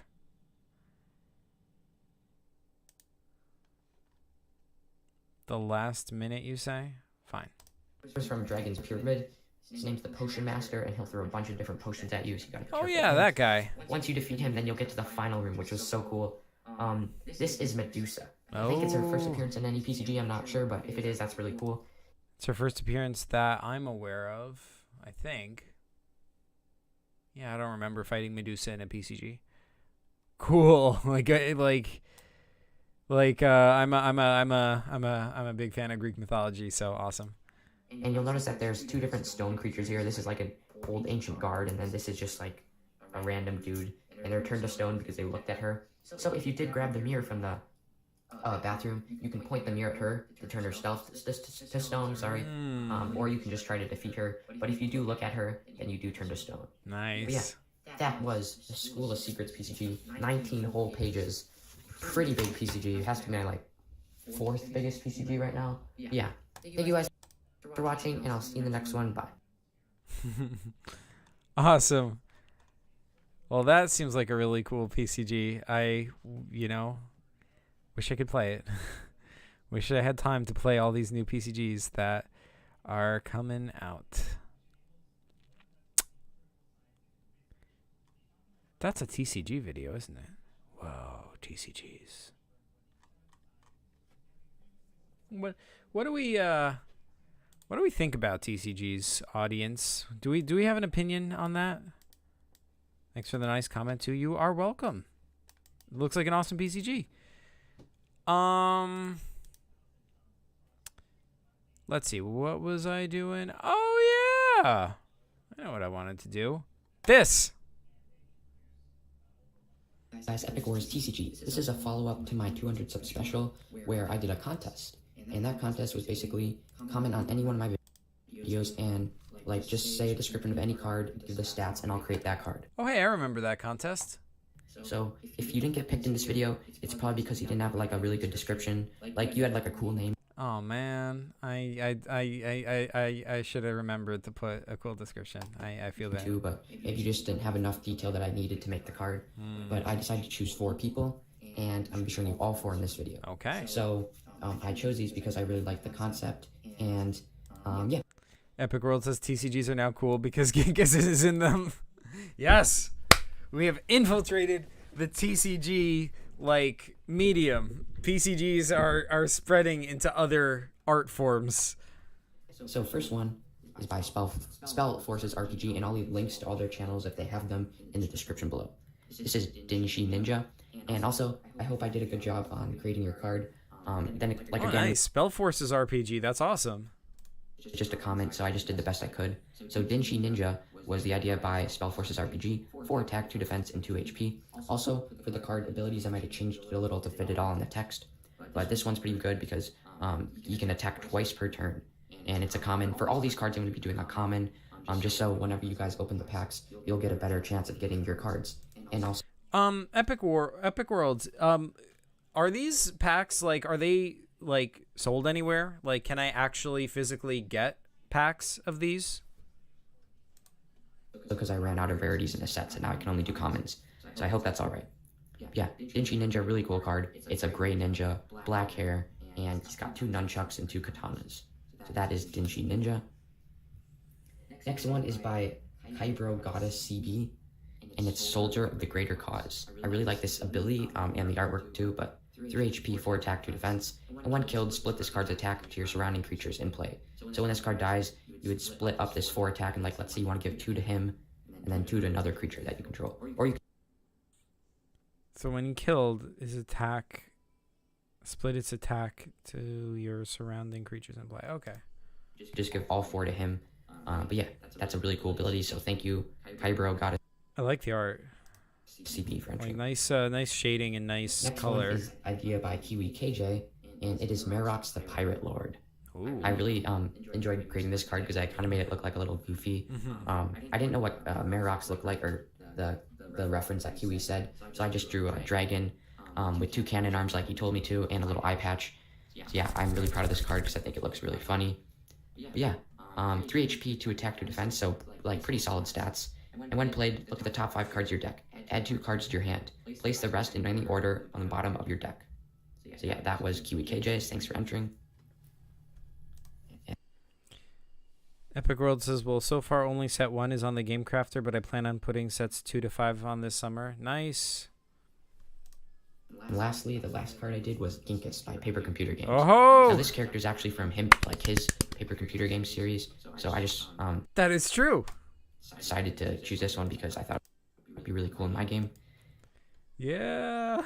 The last minute, you say? Fine. This is from Dragon's Pyramid. His name's the Potion Master, and he'll throw a bunch of different potions at you, so you gotta be careful. Oh yeah, that guy. Once you defeat him, then you'll get to the final room, which was so cool. This is Medusa. I think it's her first appearance in any PCG, I'm not sure, but if it is, that's really cool. It's her first appearance that I'm aware of, I think. Yeah, I don't remember fighting Medusa in a PCG. Cool. I'm a big fan of Greek mythology, so awesome. And you'll notice that there's 2 different stone creatures here. This is like an old ancient guard, and then this is just like a random dude. And they're turned to stone because they looked at her. So if you did grab the mirror from the bathroom, you can point the mirror at her to turn her stealth to stone, sorry. Or you can just try to defeat her. But if you do look at her, then you do turn to stone. Nice. But yeah, that was the School of Secrets PCG. 19 whole pages. Pretty big PCG. It has to be my 4th biggest PCG right now. Yeah. Thank you guys. for watching, and I'll see you in the next one. Bye. Awesome. Well, that seems like a really cool PCG. I, wish I could play it. Wish I had time to play all these new PCGs that are coming out. That's a TCG video, isn't it? Whoa, TCGs. What do we think about TCGs, audience? Do we have an opinion on that? Thanks for the nice comment too. You are welcome. Looks like an awesome PCG. Let's see. What was I doing? Oh yeah, I know what I wanted to do. This. Guys, Epic Wars TCG. This is a follow-up to my 200 sub special where I did a contest. And that contest was basically comment on any one of my videos and like just say a description of any card, give the stats, and I'll create that card. Oh hey, I remember that contest. So if you didn't get picked in this video, it's probably because you didn't have like a really good description. Like you had like a cool name. Oh man, I should have remembered to put a cool description. I feel bad. Too, but maybe you just didn't have enough detail that I needed to make the card. But I decided to choose 4 people, and I'm gonna be showing you all 4 in this video. Okay. So I chose these because I really like the concept, and yeah. Epic World says TCGs are now cool because Gigas is in them. Yes, we have infiltrated the TCG like medium. PCGs are spreading into other art forms. So first one is by Spell Forces RPG, and I'll leave links to all their channels if they have them in the description below. This is Dinshi Ninja, and also I hope I did a good job on creating your card. Then like again, nice. Spell Forces RPG. That's awesome. Just a comment, so I just did the best I could. So Dinshi Ninja was the idea by Spell Forces RPG, 4 attack, 2 defense, and 2 HP. Also, for the card abilities, I might have changed it a little to fit it all in the text. But this one's pretty good because you can attack twice per turn. And it's a common. For all these cards, I'm going to be doing a common, just so whenever you guys open the packs, you'll get a better chance of getting your cards. And also... Epic Worlds, are these packs, like, are they, like, sold anywhere? Like, can I actually physically get packs of these? Because I ran out of rarities in the sets, and now I can only do commons. So I hope that's alright. Yeah, Dinshi Ninja, really cool card. It's a gray ninja, black hair, and he's got 2 nunchucks and 2 katanas. So that is Dinshi Ninja. Next one is by Hybro Goddess CB, and it's Soldier of the Greater Cause. I really like this ability and the artwork too, but 3 HP, 4 attack, 2 defense, and when killed, split this card's attack to your surrounding creatures in play. So when this card dies, you would split up this 4 attack, and like let's say you want to give 2 to him, and then 2 to another creature that you control. Or you. So when killed, his attack split its attack to your surrounding creatures in play. Okay. Just give all 4 to him. But yeah, that's a really cool ability. So thank you, Hybro Goddess. I like the art. CB for entry. Like nice shading and nice Next color. one is idea by Kiwi KJ, and it is Merox the Pirate Lord. Ooh. I really enjoyed creating this card because I kind of made it look like a little goofy. I didn't know what Merox looked like, or the reference that Kiwi said, so I just drew a dragon with 2 cannon arms like he told me to, and a little eye patch. So yeah, I'm really proud of this card because I think it looks really funny. But yeah, 3 HP, 2 attack, 2 defense, so like pretty solid stats. And when played, look at the top 5 cards of your deck. Add 2 cards to your hand. Place the rest in any order on the bottom of your deck. So yeah, that was Kiwi KJ. Thanks for entering. Epic World says, well, so far only set 1 is on the Game Crafter, but I plan on putting sets 2 to 5 on this summer. Nice. And lastly, the last card I did was Ginkus by Paper Computer Games. Oh! Now this character is actually from him, like his Paper Computer Games series. So I just that is true. decided to choose this one because I thought it would be really cool in my game. Yeah.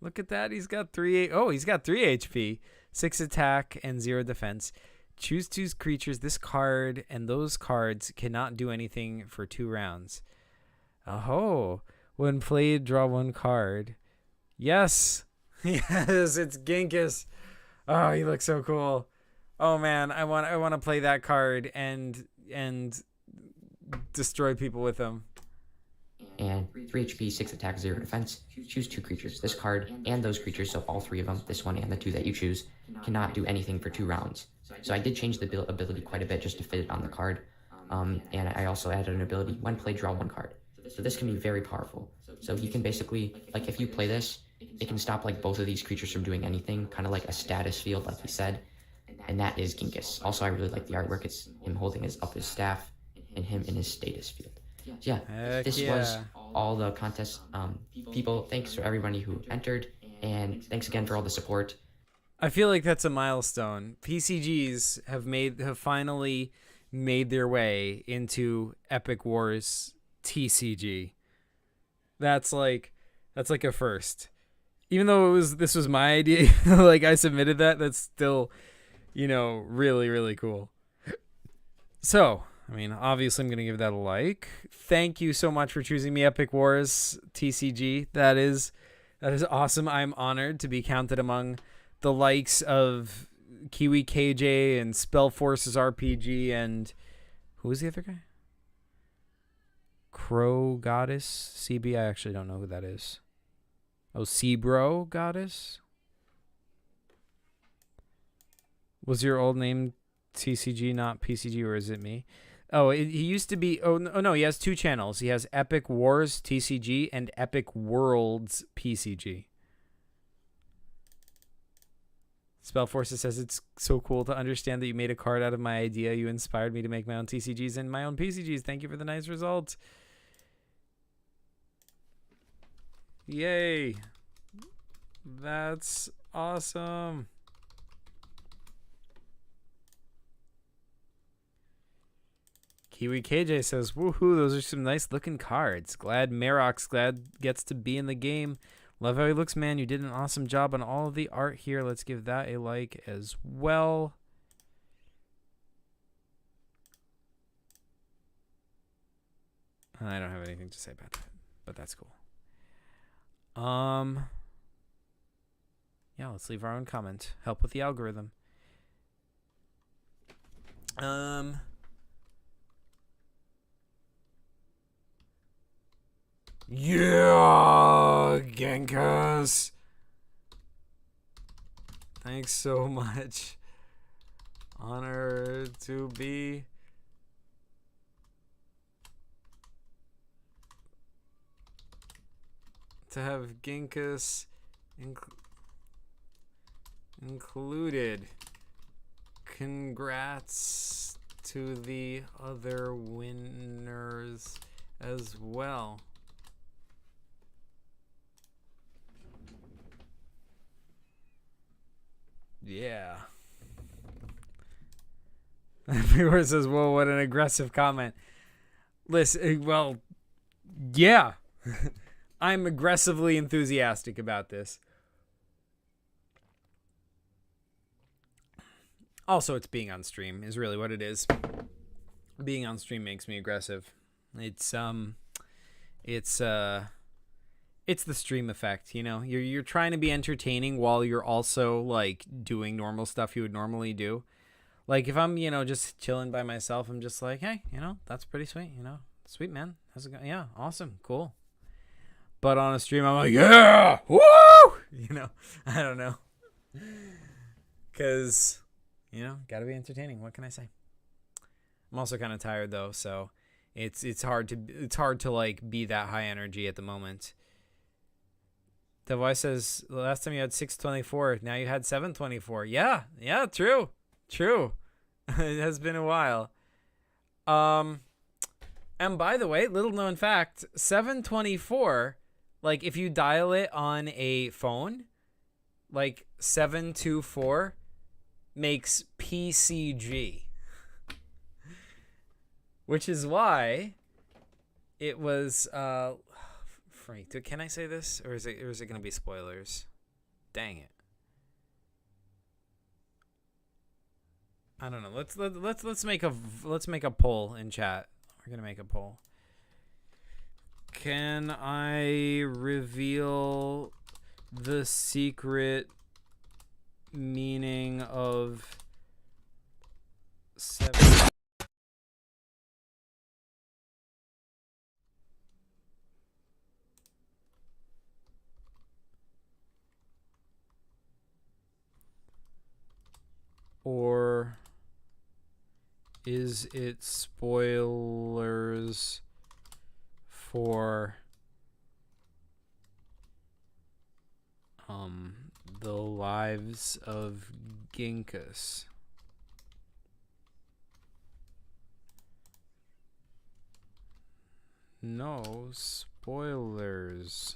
Look at that. He's got 3 HP, 6 attack, and 0 defense. Choose 2 creatures. This card and those cards cannot do anything for 2 rounds. Oh, when played, draw 1 card. Yes. Yes, it's Ginkus. Oh, he looks so cool. Oh man, I want to play that card and destroy people with him. and 3 HP, 6 attack, 0 defense. Choose 2 creatures. This card and those creatures, so all 3 of them, this one and the 2 that you choose, cannot do anything for 2 rounds. So I did change the ability quite a bit just to fit it on the card. And I also added an ability, when played, draw 1 card. So this can be very powerful. So he can basically, like if you play this, it can stop like both of these creatures from doing anything, kind of like a status field, like he said. And that is Ginkis. Also, I really like the artwork. It's him holding his staff and him in his status field. So yeah, this was all the contest people. Thanks for everybody who entered, and thanks again for all the support. I feel like that's a milestone. PCGs have finally made their way into Epic Wars TCG. That's like a first. Even though this was my idea, like I submitted that, that's still, really, really cool. So, I mean, obviously I'm going to give that a like. Thank you so much for choosing me, Epic Wars TCG. That is awesome. I'm honored to be counted among the likes of Kiwi KJ and Spellforces RPG and who was the other guy? Crow Goddess CB. I actually don't know who that is. Oh, Seabro Goddess. Was your old name TCG, not PCG, or is it me? Oh, he used to be. Oh no, he has 2 channels. He has Epic Wars TCG and Epic Worlds PCG. Spellforces says it's so cool to understand that you made a card out of my idea. You inspired me to make my own TCGs and my own PCGs. Thank you for the nice result. Yay. That's awesome. Kiwi KJ says, woohoo, those are some nice looking cards. Glad gets to be in the game. Love how he looks, man. You did an awesome job on all of the art here. Let's give that a like as well. I don't have anything to say about that, but that's cool. Yeah, let's leave our own comment. Help with the algorithm. Yeah, Genkas. Thanks so much. Honor to be to have Genkas included. Congrats to the other winners as well. Yeah. Viewer says, whoa, what an aggressive comment. Listen, well, yeah. I'm aggressively enthusiastic about this. Also, it's being on stream is really what it is. Being on stream makes me aggressive. It's the stream effect, you know. You're trying to be entertaining while you're also like doing normal stuff you would normally do. Like if I'm, just chilling by myself, I'm just like, hey, that's pretty sweet, sweet, man. How's it going? Yeah, awesome, cool. But on a stream, I'm like, yeah, woo, I don't know, cause gotta be entertaining. What can I say? I'm also kind of tired though, so it's hard to like be that high energy at the moment. The voice says, the last time you had 624, now you had 724. Yeah, true. It has been a while. And by the way, little known fact, 724, like if you dial it on a phone, like 724 makes PCG. Which is why it was Frank, can I say this, or is it gonna be spoilers? Dang it! I don't know. Let's make a poll in chat. We're gonna make a poll. Can I reveal the secret meaning of 7? Or is it spoilers for the lives of Ginkus? No spoilers.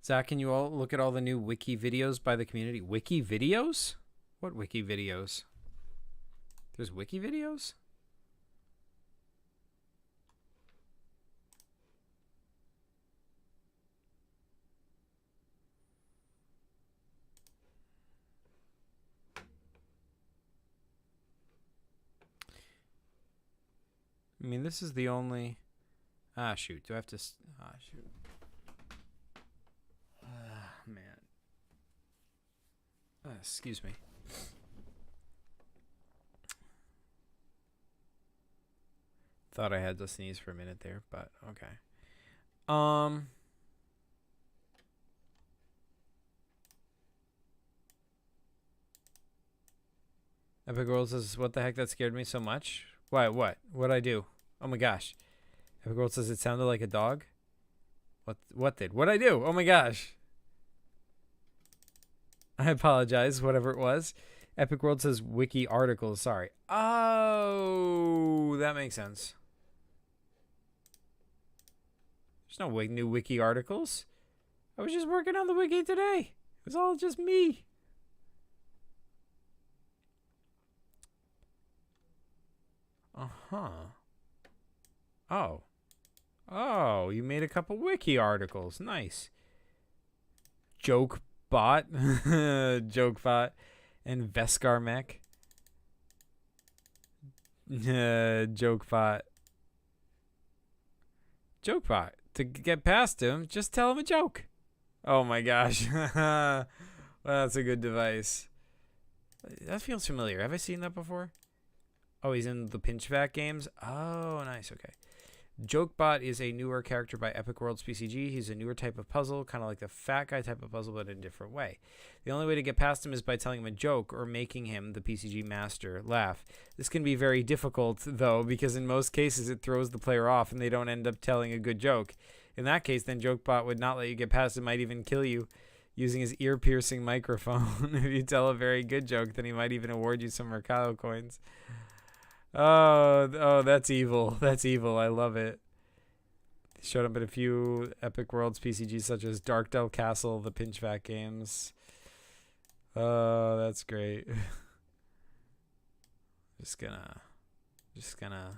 Zach, can you all look at all the new wiki videos by the community? Wiki videos? What wiki videos? There's wiki videos? I mean, this is the only... Ah, shoot. Do I have to... Ah, shoot. Man. Excuse me. Thought I had to sneeze for a minute there, but okay. Epic World says, what the heck, that scared me so much? Why, what? What'd I do? Oh my gosh. Epic World says it sounded like a dog? What'd I do? Oh my gosh. I apologize, whatever it was. Epic World says wiki articles, sorry. Oh, that makes sense. There's no new wiki articles. I was just working on the wiki today. It was all just me. Uh-huh. Oh. Oh, you made a couple wiki articles. Nice. Joke bot. Joke bot. And Veskar mech. Joke bot. Joke bot. To get past him, just tell him a joke. Oh my gosh. Well, that's a good device. That feels familiar. Have I seen that before? Oh, he's in the Pinchback games? Oh, nice. Okay. Jokebot is a newer character by Epic Worlds PCG. He's a newer type of puzzle, kind of like the fat guy type of puzzle, but in a different way. The only way to get past him is by telling him a joke or making him, the PCG master, laugh. This can be very difficult, though, because in most cases it throws the player off and they don't end up telling a good joke. In that case, then Jokebot would not let you get past it, might even kill you using his ear-piercing microphone. If you tell a very good joke, then he might even award you some Mercado coins. Oh, that's evil. That's evil. I love it. Showed up in a few Epic Worlds PCGs such as Darkdale Castle, the Pinchback games. Oh, that's great. Just gonna just gonna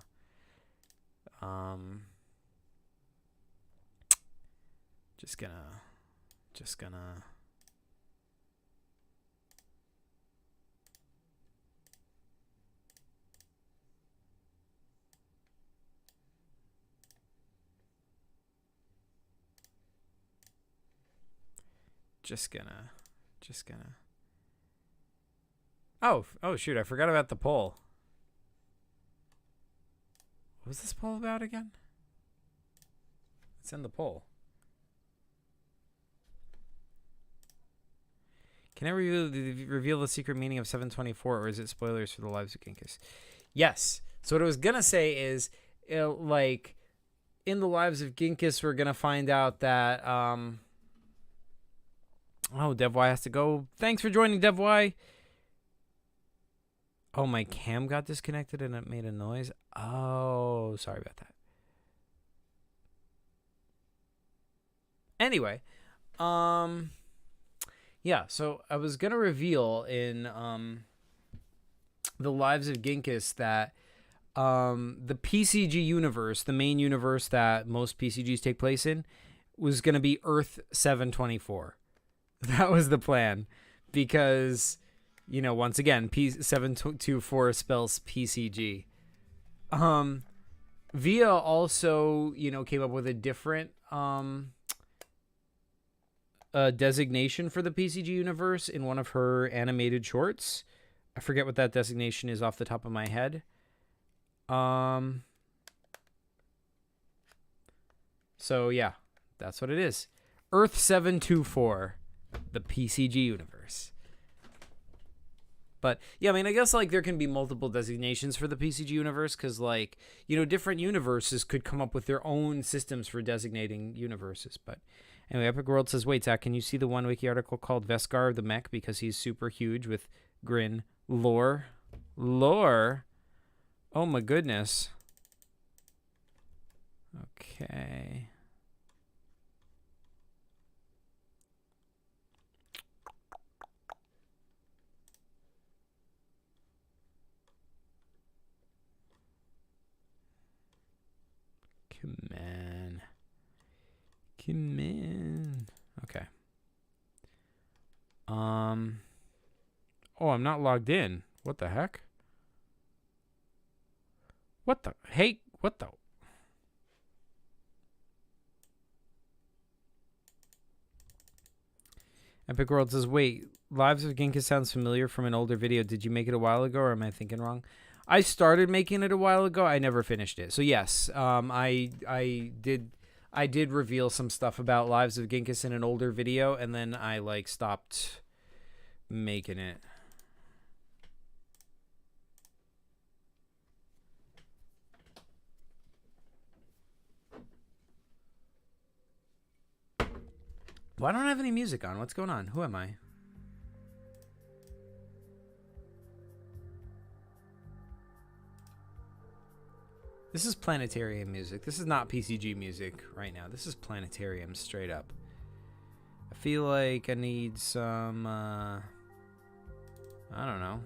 oh shoot, I forgot about the poll. What was this poll about again? It's in the poll. Can I reveal the secret meaning of 724, or is it spoilers for the lives of Ginkus? Yes. So what I was gonna say is, like, in the lives of Ginkus, we're gonna find out that oh, DevY has to go. Thanks for joining, DevY. Oh, my cam got disconnected and it made a noise. Oh, sorry about that. Anyway, yeah, so I was going to reveal in the Lives of Ginkus that the PCG universe, the main universe that most PCGs take place in, was going to be Earth 724. That was the plan, because, you know, once again, 724 spells PCG. Via also, you know, came up with a different designation for the PCG universe in one of her animated shorts. I forget what that designation is off the top of my head. So yeah, that's what it is. Earth 724, the PCG universe. But yeah, I mean, I guess like there can be multiple designations for the PCG universe because, like, you know, different universes could come up with their own systems for designating universes. But anyway, Epic World says, wait, Zach, can you see the one wiki article called Veskar the Mech because he's super huge with grin lore? Lore? Oh my goodness. Okay. Come on. Come on. Okay. Oh, I'm not logged in. What the heck? What the? Hey, what the? Epic World says, wait, Lives of Genghis sounds familiar from an older video. Did you make it a while ago, or am I thinking wrong? I started making it a while ago. I never finished it. So yes, I did reveal some stuff about Lives of Genghis in an older video, and then I like stopped making it. Well, I don't have any music on. What's going on? Who am I? This is planetarium music. This is not PCG music right now. This is planetarium straight up. I feel like I need some, I don't know.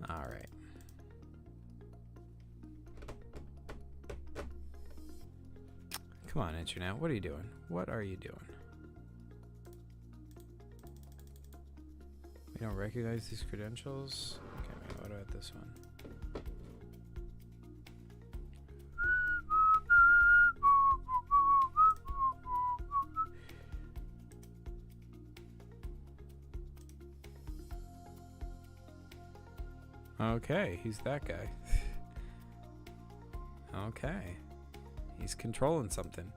All right. Come on, Internet. What are you doing? What are you doing? We don't recognize these credentials. Okay, wait, what about this one? Okay, he's that guy. Okay. He's controlling something.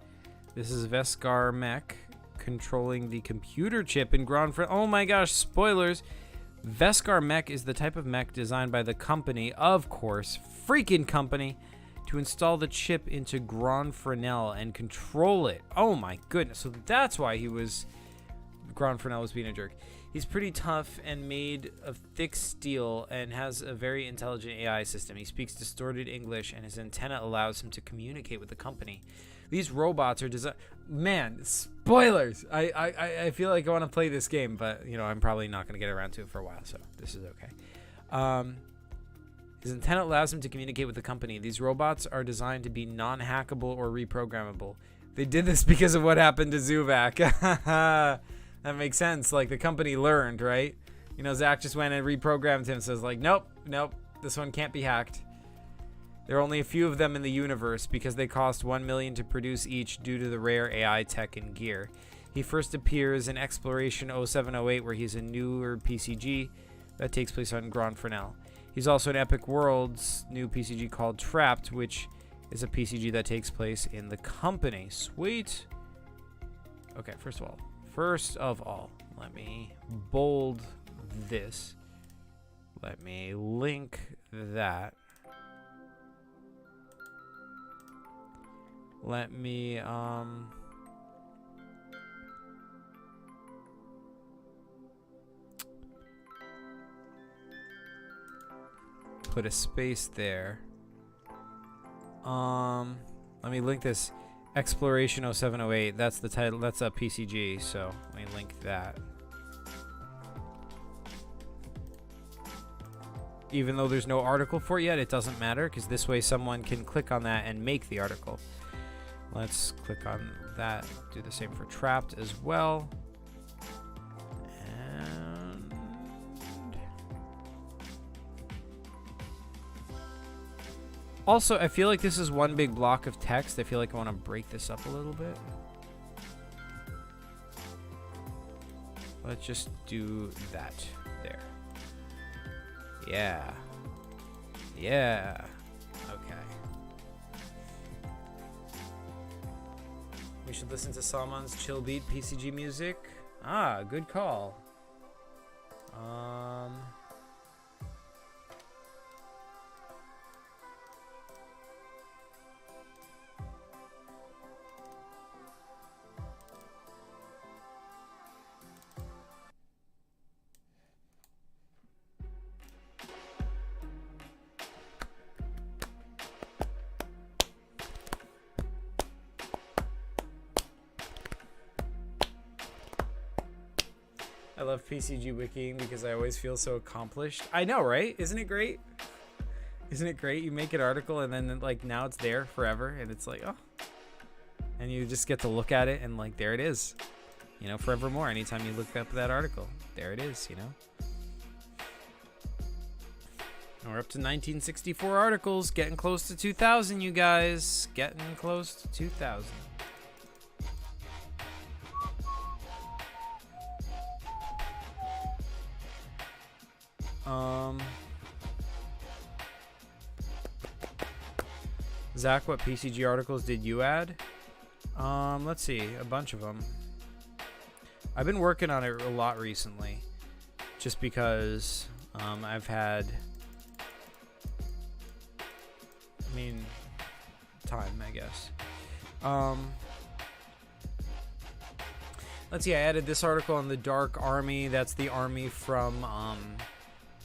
This is Veskar Mech controlling the computer chip in Grand Fre- Oh my gosh, spoilers. Veskar Mech is the type of mech designed by the company, of course, freaking company, to install the chip into Grand Fresnel and control it. Oh my goodness. So that's why Grand Fresnel was being a jerk. He's pretty tough and made of thick steel and has a very intelligent AI system. He speaks distorted English and his antenna allows him to communicate with the company. These robots are designed... Man, spoilers! I feel like I want to play this game, but, you know, I'm probably not going to get around to it for a while, so this is okay. His antenna allows him to communicate with the company. These robots are designed to be non-hackable or reprogrammable. They did this because of what happened to Zuvak. That makes sense. Like, the company learned, right? You know, Zach just went and reprogrammed him. Says, like, nope, this one can't be hacked. There are only a few of them in the universe because they cost 1 million to produce each due to the rare AI tech and gear. He first appears in Exploration 0708, where he's a newer PCG that takes place on Grand Fresnel. He's also in Epic Worlds' new PCG called Trapped, which is a PCG that takes place in the company. Sweet. Okay, first of all, let me bold this. Let me link that. Let me, put a space there. Let me link this. Exploration 0708, that's the title, that's a PCG, so let me link that. Even though there's no article for it yet, it doesn't matter, because this way someone can click on that and make the article. Let's click on that, do the same for Trapped as well. And also, I feel like this is one big block of text. I feel like I want to break this up a little bit. Let's just do that there. Yeah. Yeah. Okay. We should listen to Salman's chill beat PCG music. Ah, good call. I love PCG wikiing because I always feel so accomplished. I know, right? Isn't it great? Isn't it great? You make an article and then like now it's there forever and it's like, oh. And you just get to look at it and like there it is. You know, forevermore. Anytime you look up that article, there it is, you know. And we're up to 1964 articles, getting close to 2,000, you guys. Getting close to 2,000. Zach, what PCG articles did you add? Let's see, a bunch of them. I've been working on it a lot recently, just because I've had, time, I guess. Let's see, I added this article on the Dark Army. That's the army from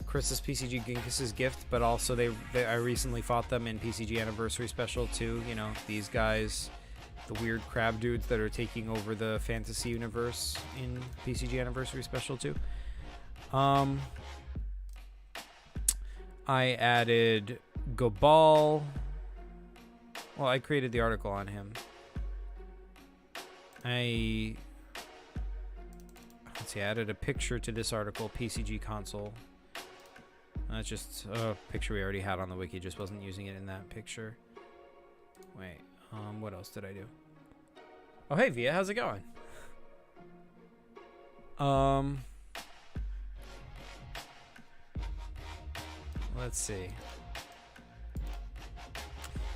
Chris's PCG Ginkis's gift, but also I recently fought them in PCG Anniversary Special too. You know, these guys, the weird crab dudes that are taking over the fantasy universe in PCG Anniversary Special too. I added Gobal. Well, I created the article on him. Let's see, I added a picture to this article, PCG console. That's just a picture we already had on the wiki, just wasn't using it in that picture. Wait, what else did I do? Oh, hey, Via, how's it going? Let's see.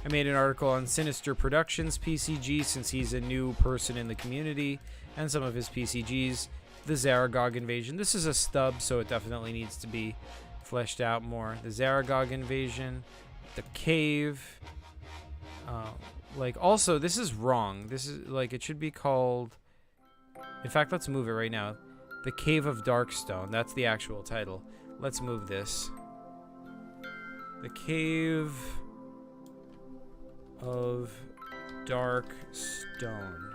I made an article on Sinister Productions PCG since he's a new person in the community, and some of his PCGs. The Zaragog invasion. This is a stub, so it definitely needs to be fleshed out more. The Zaragog invasion, the cave. Also, this is wrong. This is like, it should be called. In fact, let's move it right now. The Cave of Darkstone. That's the actual title. Let's move this. The Cave of Darkstone.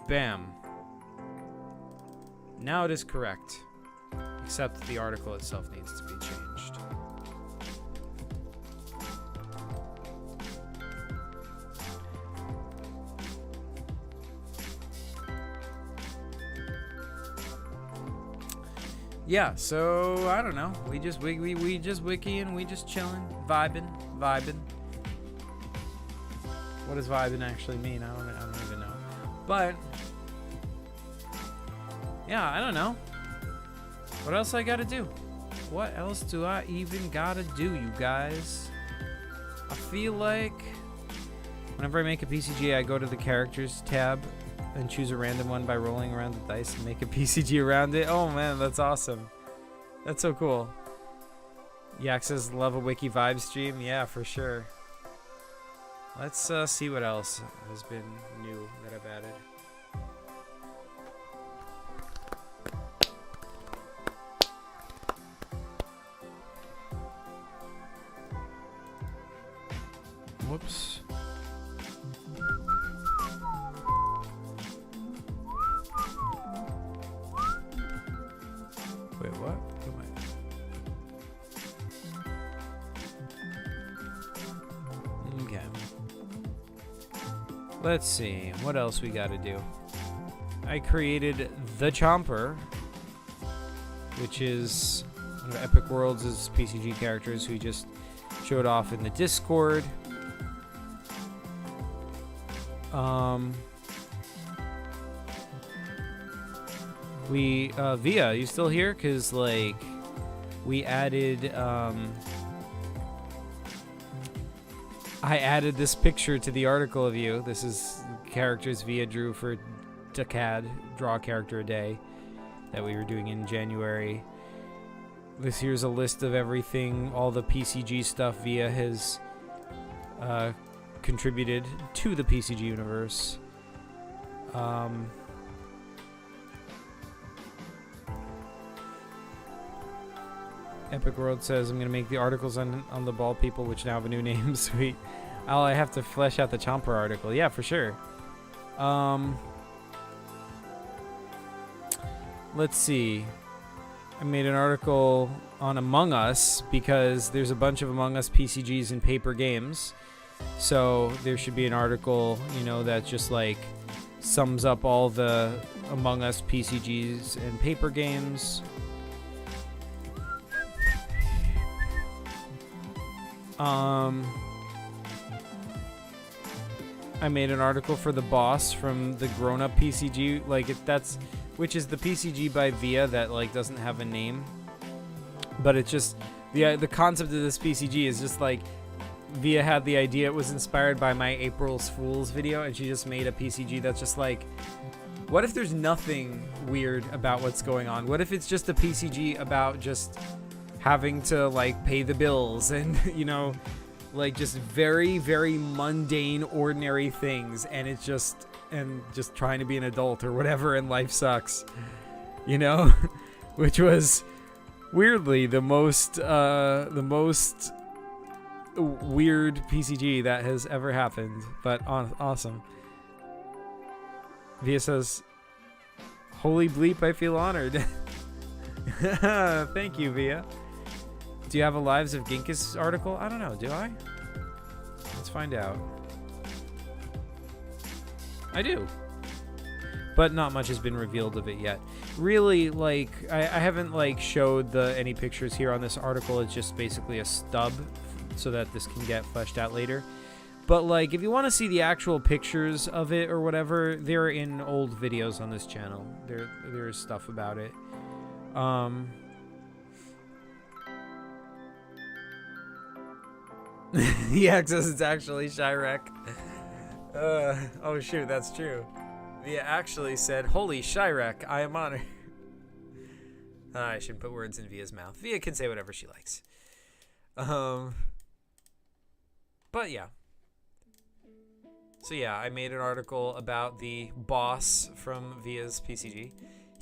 Bam. Now it is correct. Except the article itself needs to be changed. Yeah, so I don't know. We just wiki and we just chilling, vibing. What does vibing actually mean? I don't even know. But yeah, I don't know. What else I gotta do? What else do I even gotta do, you guys? I feel like whenever I make a PCG, I go to the characters tab and choose a random one by rolling around the dice and make a PCG around it. Oh man, that's awesome. That's so cool. Yak says, love a wiki vibe stream. Yeah, for sure. Let's see what else has been new that I've added. Whoops. Wait, what? Okay. Let's see. What else we gotta do? I created the Chomper, which is one of Epic Worlds' PCG characters who just showed off in the Discord. Via, you still here? Cause like, we added, I added this picture to the article of you. This is characters Via drew for Decad, draw a character a day, that we were doing in January. Here's a list of everything, all the PCG stuff Via has contributed to the PCG universe. Epic World says, I'm going to make the articles on the ball people, which now have a new name. Sweet. I have to flesh out the Chomper article. Yeah, for sure. Let's see. I made an article on Among Us because there's a bunch of Among Us PCGs in paper games. So there should be an article, you know, that just like sums up all the Among Us PCGs and paper games. I made an article for the boss from the grown-up PCG, like which is the PCG by Via that like doesn't have a name, but it's just the concept of this PCG is just like Via had the idea. It was inspired by my April's Fools video, and she just made a PCG that's just like, what if there's nothing weird about what's going on? What if it's just a PCG about just having to like pay the bills and, you know, like just very, very mundane, ordinary things, and it's just trying to be an adult or whatever, and life sucks, you know? Which was weirdly the most weird PCG that has ever happened, but awesome. Via says, holy bleep, I feel honored. Thank you, Via. Do you have a Lives of Ginkus article? I don't know. Do I? Let's find out. I do. But not much has been revealed of it yet. Really, like, I haven't, like, showed any pictures here on this article. It's just basically a stub so that this can get fleshed out later. But, like, if you want to see the actual pictures of it or whatever, they're in old videos on this channel. There's stuff about it. Yeah, because it's actually Shirek. Oh shoot, that's true. Via actually said, holy Shirek, I am honored. I shouldn't put words in Via's mouth. Via can say whatever she likes. But yeah. So yeah, I made an article about the boss from Via's PCG.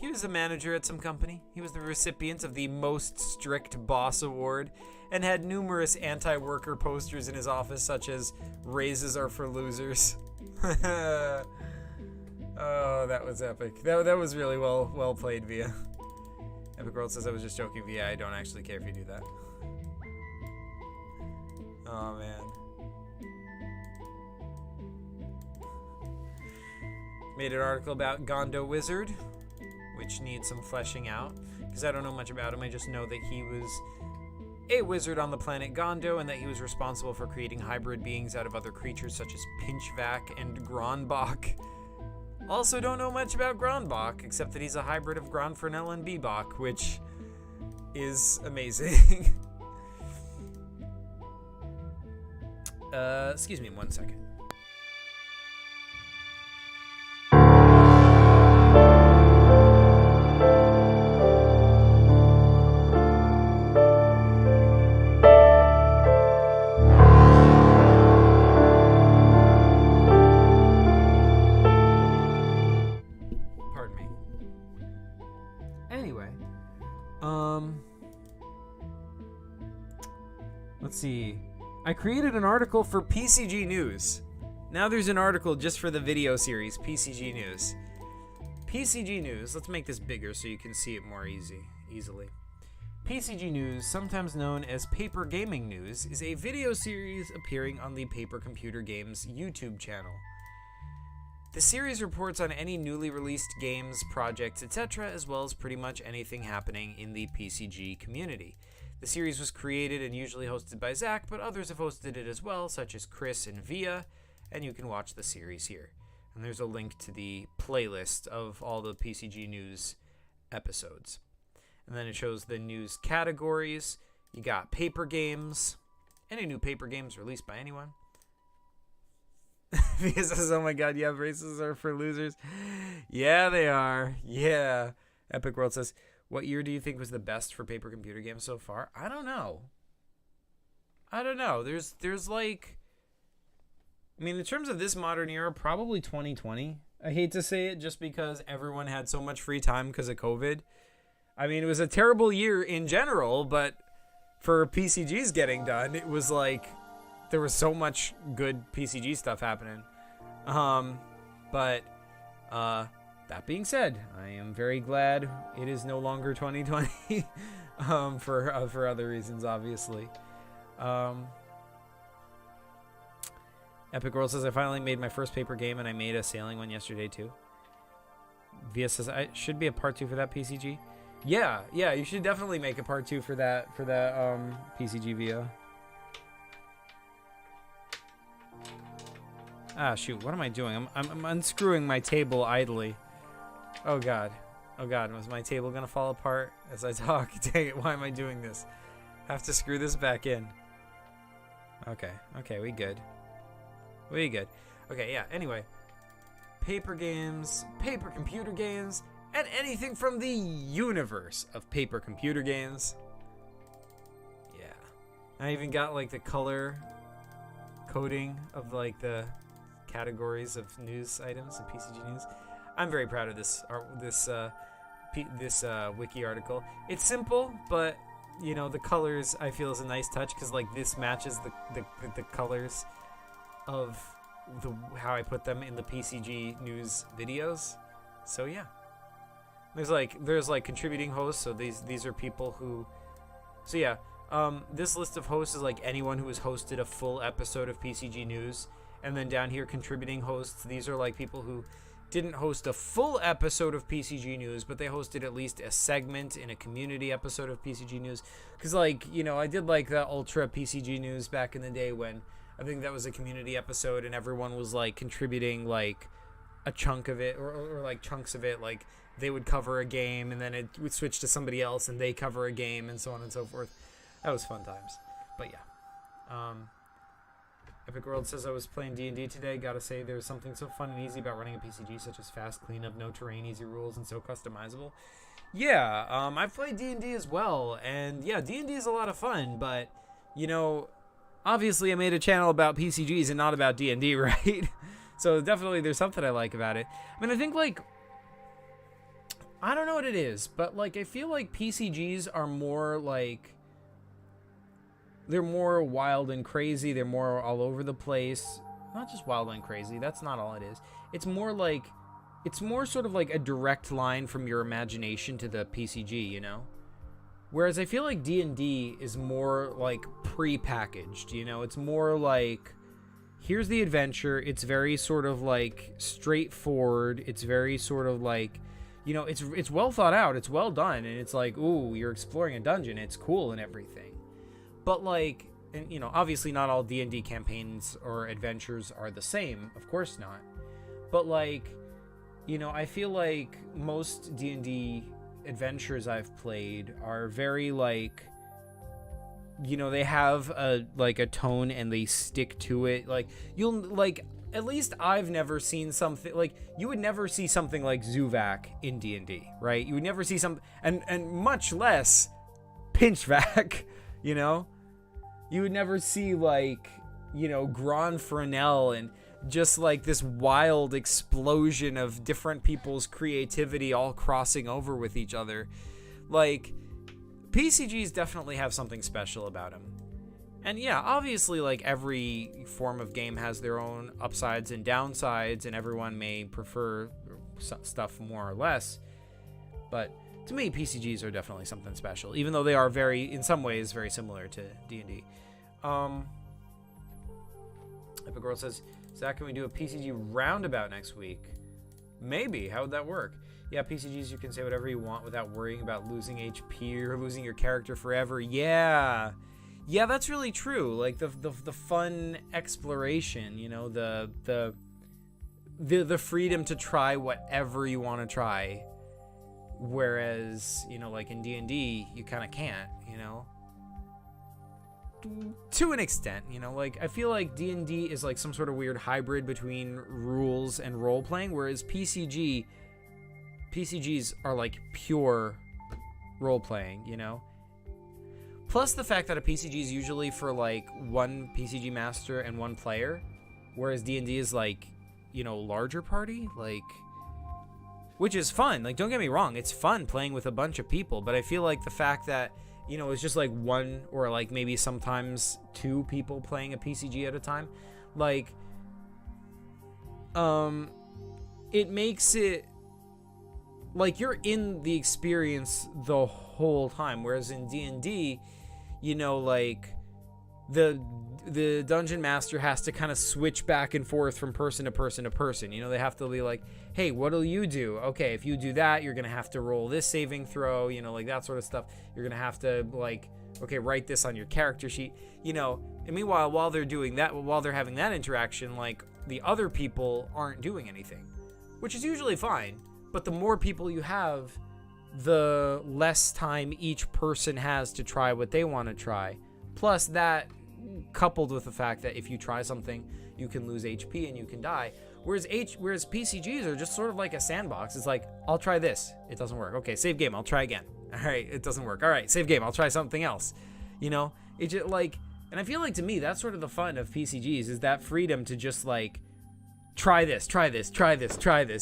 He was a manager at some company. He was the recipient of the Most Strict Boss Award and had numerous anti-worker posters in his office, such as "Raises are for losers." Oh, that was epic. That was really well played, Via. Epic World says I was just joking, Via. I don't actually care if you do that. Oh man. Made an article about Gondo Wizard, which needs some fleshing out, because I don't know much about him. I just know that he was a wizard on the planet Gondo, and that he was responsible for creating hybrid beings out of other creatures such as Pinchvac and Gronbach. Also don't know much about Gronbach, except that he's a hybrid of Gronfernel and Bebach, which is amazing. Excuse me 1 second. Let's see. I created an article for PCG News. Now there's an article just for the video series, PCG News. PCG News, let's make this bigger so you can see it more easily. PCG News, sometimes known as Paper Gaming News, is a video series appearing on the Paper Computer Games YouTube channel. The series reports on any newly released games, projects, etc., as well as pretty much anything happening in the PCG community. The series was created and usually hosted by Zach, but others have hosted it as well, such as Chris and Via, and you can watch the series here. And there's a link to the playlist of all the PCG News episodes. And then it shows the news categories. You got paper games, any new paper games released by anyone. Via says, oh my god, yeah, races are for losers. Yeah, they are. Yeah. Epic World says, what year do you think was the best for paper computer games so far? I don't know. There's like, I mean, in terms of this modern era, probably 2020. I hate to say it just because everyone had so much free time because of COVID. I mean, it was a terrible year in general, but for PCGs getting done, it was like there was so much good PCG stuff happening. But that being said, I am very glad it is no longer 2020 for other reasons, obviously. Epic World says, I finally made my first paper game, and I made a sailing one yesterday, too. Via says, I should be a part 2 for that PCG. Yeah, you should definitely make a part 2 for that PCG, Via. Ah, shoot, what am I doing? I'm unscrewing my table idly. Oh god, was my table gonna fall apart as I talk? Dang it, why am I doing this? Have to screw this back in. Okay, we good. Okay, yeah, anyway. Paper games, paper computer games, and anything from the universe of paper computer games. Yeah. I even got like the color coding of like the categories of news items in PCG news. I'm very proud of this wiki article. It's simple, but you know, the colors I feel is a nice touch because like this matches the colors of how I put them in the PCG news videos. So yeah, there's like contributing hosts. So these are people who. So yeah, this list of hosts is like anyone who has hosted a full episode of PCG news, and then down here contributing hosts. These are like people who didn't host a full episode of PCG news, but they hosted at least a segment in a community episode of PCG news. Because like, you know, I did like the ultra PCG news back in the day when I think that was a community episode and everyone was like contributing like a chunk of it or like chunks of it. Like they would cover a game and then it would switch to somebody else and they cover a game and so on and so forth. That was fun times. But yeah. Epic World says, I was playing D&D today. Gotta say, there's something so fun and easy about running a PCG, such as fast cleanup, no terrain, easy rules, and so customizable. Yeah, I've played D&D as well, and yeah, D&D is a lot of fun, but, you know, obviously I made a channel about PCGs and not about D&D, right? So definitely there's something I like about it. I mean, I think, like, I don't know what it is, but, like, I feel like PCGs are more, like, they're more wild and crazy. They're more all over the place. Not just wild and crazy. That's not all it is. It's more like, it's more sort of like a direct line from your imagination to the PCG, you know? Whereas I feel like D&D is more like pre-packaged, you know? It's more like, here's the adventure. It's very sort of like straightforward. It's very sort of like, you know, it's well thought out. It's well done. And it's like, ooh, you're exploring a dungeon. It's cool and everything. But like, and you know, obviously not all D&D campaigns or adventures are the same, of course not. But like, you know, I feel like most D&D adventures I've played are very like, you know, they have a tone and they stick to it. Like you'll like, at least I've never seen something like, you would never see something like Zuvak in D&D, right? You would never see and much less Pinchvac. You know, you would never see like, you know, Grand Fresnel and just like this wild explosion of different people's creativity all crossing over with each other. Like, PCGs definitely have something special about them. And yeah, obviously like every form of game has their own upsides and downsides, and everyone may prefer stuff more or less. But to me, PCGs are definitely something special, even though they are in some ways, very similar to D&D. Epic World says, Zach, can we do a PCG roundabout next week? Maybe. How would that work? Yeah, PCGs, you can say whatever you want without worrying about losing HP or losing your character forever. Yeah, that's really true. Like the fun exploration, you know, the freedom to try whatever you want to try. Whereas, you know, like in D&D, you kind of can't, you know? to an extent, you know, like I feel like D&D is like some sort of weird hybrid between rules and role playing, whereas PCGs are like pure role playing, you know. Plus the fact that a PCG is usually for like one PCG master and one player, whereas D&D is like, you know, larger party, like, which is fun. Like, don't get me wrong, it's fun playing with a bunch of people, but I feel like the fact that, you know, it's just like one or like maybe sometimes two people playing a PCG at a time, like, it makes it like you're in the experience the whole time, whereas in D&D, you know, like the dungeon master has to kind of switch back and forth from person to person to person. You know, they have to be like, hey, what'll you do? Okay, if you do that, you're gonna have to roll this saving throw, you know, like that sort of stuff. You're gonna have to, like, okay, write this on your character sheet, you know. And meanwhile, while they're doing that, while they're having that interaction, like, the other people aren't doing anything, which is usually fine. But the more people you have, the less time each person has to try what they want to try. Plus that, coupled with the fact that if you try something, you can lose HP and you can die. Whereas PCGs are just sort of like a sandbox. It's like, I'll try this. It doesn't work. Okay, save game. I'll try again. All right, it doesn't work. All right, save game. I'll try something else. You know, it just like, and I feel like to me, that's sort of the fun of PCGs, is that freedom to just like, try this,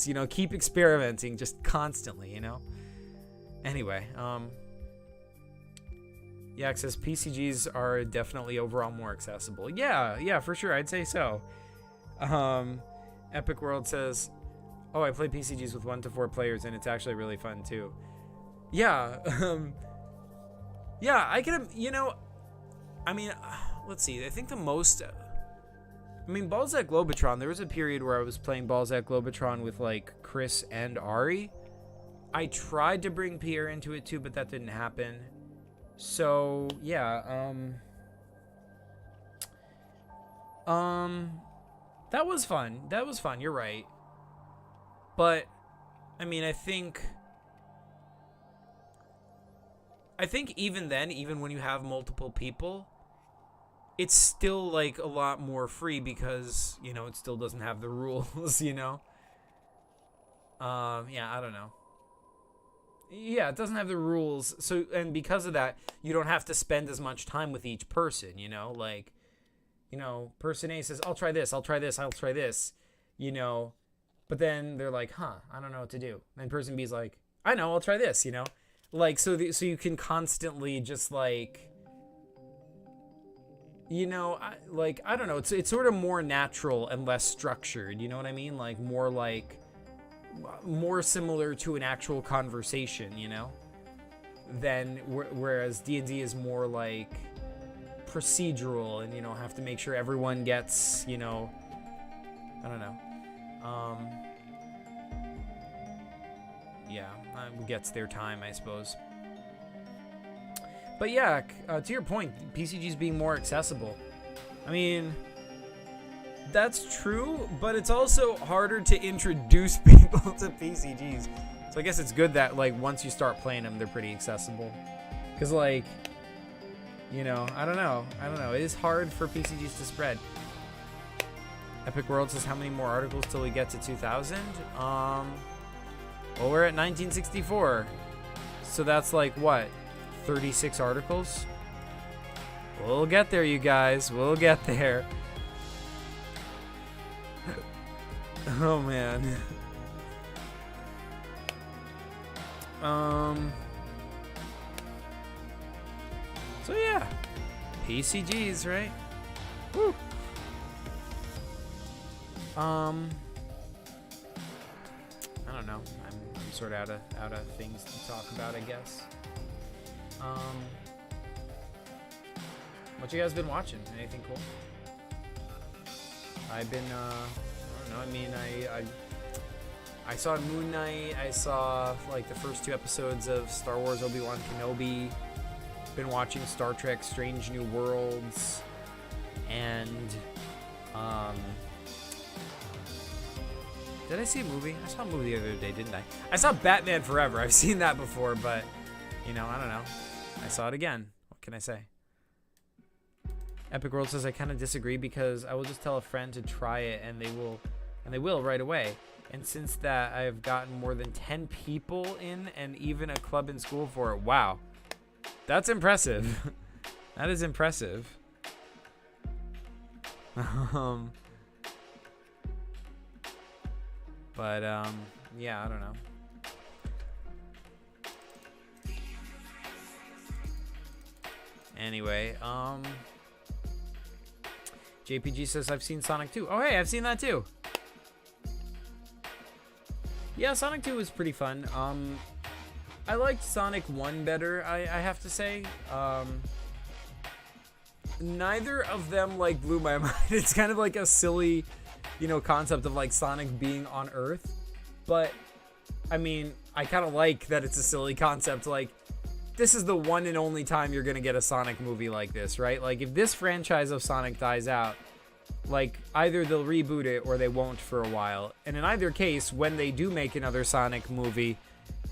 you know, keep experimenting just constantly, you know? Anyway, yeah, it says PCGs are definitely overall more accessible. Yeah, for sure, I'd say so. Epic World says, oh, I play PCGs with 1 to 4 players, and it's actually really fun, too. Yeah, yeah, I can, you know, I mean, let's see, I think the most... I mean, Balzac Globetron, there was a period where I was playing Balzac Globetron with, like, Chris and Ari. I tried to bring Pierre into it, too, but that didn't happen. So, yeah, that was fun. That was fun, you're right. But, I mean, I think even then, even when you have multiple people, it's still like a lot more free because, you know, it still doesn't have the rules, you know? Yeah, I don't know. Yeah, it doesn't have the rules. So, and because of that, you don't have to spend as much time with each person, you know? Like, you know, person A says, I'll try this, I'll try this, I'll try this, you know? But then they're like, I don't know what to do. And person B's like, I know, I'll try this, you know? Like, so you can constantly just like, you know, I don't know, it's sort of more natural and less structured, you know what I mean? Like, more similar to an actual conversation, you know? Whereas D&D is more like procedural and, you know, have to make sure everyone gets, you know, I don't know. Yeah, gets their time, I suppose. But yeah, to your point, PCGs being more accessible. I mean, that's true, but it's also harder to introduce people to PCGs. So I guess it's good that, like, once you start playing them, they're pretty accessible. Because, like, you know, I don't know. It is hard for PCGs to spread. Epic World says, how many more articles till we get to 2000? Well, we're at 1964. So that's like, what, 36 articles? We'll get there, you guys. We'll get there. Oh, man. So, yeah. PCGs, right? Woo. I don't know. I'm sort of out of things to talk about, I guess. What you guys been watching? Anything cool? I've been, I don't know. I mean, I saw Moon Knight. I saw like the first 2 episodes of Star Wars Obi-Wan Kenobi. Been watching Star Trek Strange New Worlds. And, did I see a movie? I saw a movie the other day, didn't I? I saw Batman Forever. I've seen that before, but, you know, I don't know. I saw it again. What can I say? Epic World says I kind of disagree because I will just tell a friend to try it and they will right away. And since that, I've gotten more than 10 people in and even a club in school for it. Wow. That's impressive. That is impressive. But yeah, I don't know. Anyway, JPG says I've seen Sonic 2. Oh, hey, I've seen that too. Yeah, Sonic 2 was pretty fun. I liked Sonic 1 better, I have to say. Neither of them, like, blew my mind. It's kind of like a silly, you know, concept of, like, Sonic being on Earth. But, I mean, I kind of like that it's a silly concept. Like, this is the one and only time you're going to get a Sonic movie like this, right? Like, if this franchise of Sonic dies out, like, either they'll reboot it or they won't for a while. And in either case, when they do make another Sonic movie,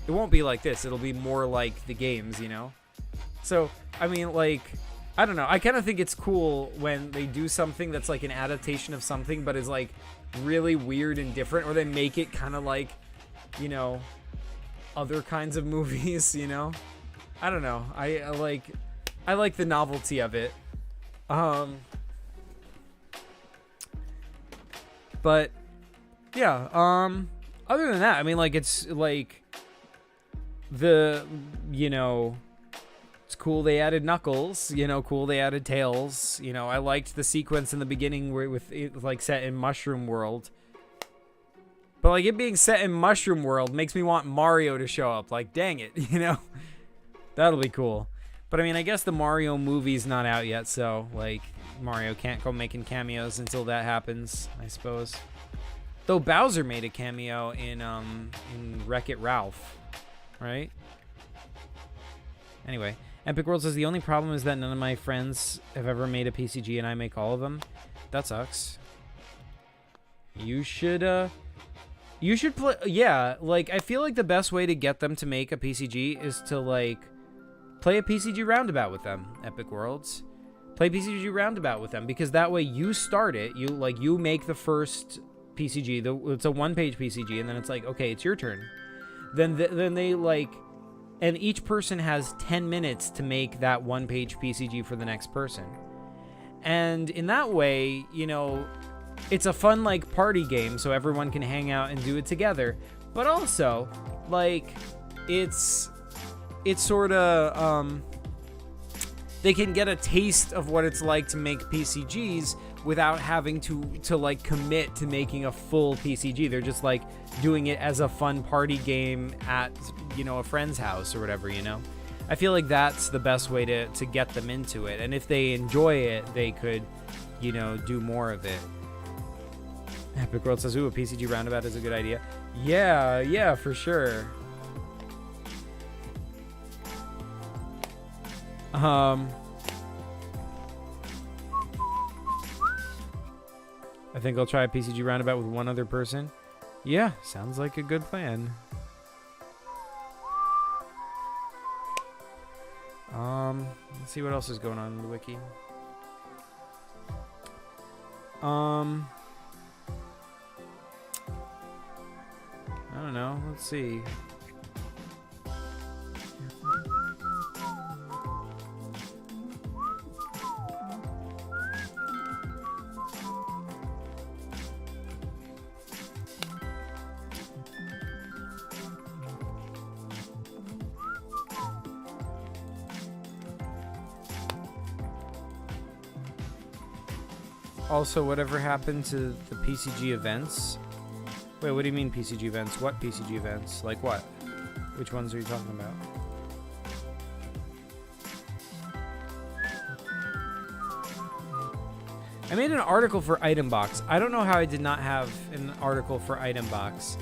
it won't be like this. It'll be more like the games, you know? So, I mean, like, I don't know. I kind of think it's cool when they do something that's like an adaptation of something, but is like really weird and different, or they make it kind of like, you know, other kinds of movies, you know? I don't know. I like the novelty of it. But yeah, other than that, I mean, like, it's like the, you know, it's cool they added Knuckles, you know, cool they added Tails, you know. I liked the sequence in the beginning where with it, like, set in Mushroom World. But like, it being set in Mushroom World makes me want Mario to show up. Like, dang it, you know. That'll be cool. But I mean, I guess the Mario movie's not out yet, so like Mario can't go making cameos until that happens, I suppose. Though Bowser made a cameo in Wreck-It Ralph, right? Anyway, Epic World says the only problem is that none of my friends have ever made a PCG and I make all of them. That sucks. You should play. Yeah, like, I feel like the best way to get them to make a PCG is to like play a PCG roundabout with them. Epic Worlds, play PCG roundabout with them, because that way you start it. You make the first PCG. It's a one-page PCG, and then it's like, okay, it's your turn. Then they like, and each person has 10 minutes to make that one-page PCG for the next person. And in that way, you know, it's a fun, like, party game, so everyone can hang out and do it together. But also, like, it's sort of, they can get a taste of what it's like to make PCGs without having to like commit to making a full PCG. They're just like doing it as a fun party game at, you know, a friend's house or whatever, you know. I feel like that's the best way to get them into it. And if they enjoy it, they could, you know, do more of it. Epic World says, ooh, a PCG roundabout is a good idea. Yeah, for sure. I think I'll try a PCG roundabout with one other person. Yeah, sounds like a good plan. Let's see what else is going on in the wiki. I don't know. Let's see. Also, whatever happened to the PCG events? Wait, what do you mean PCG events? What PCG events? Like what? Which ones are you talking about? I made an article for Item Box. I don't know how I did not have an article for Item Box.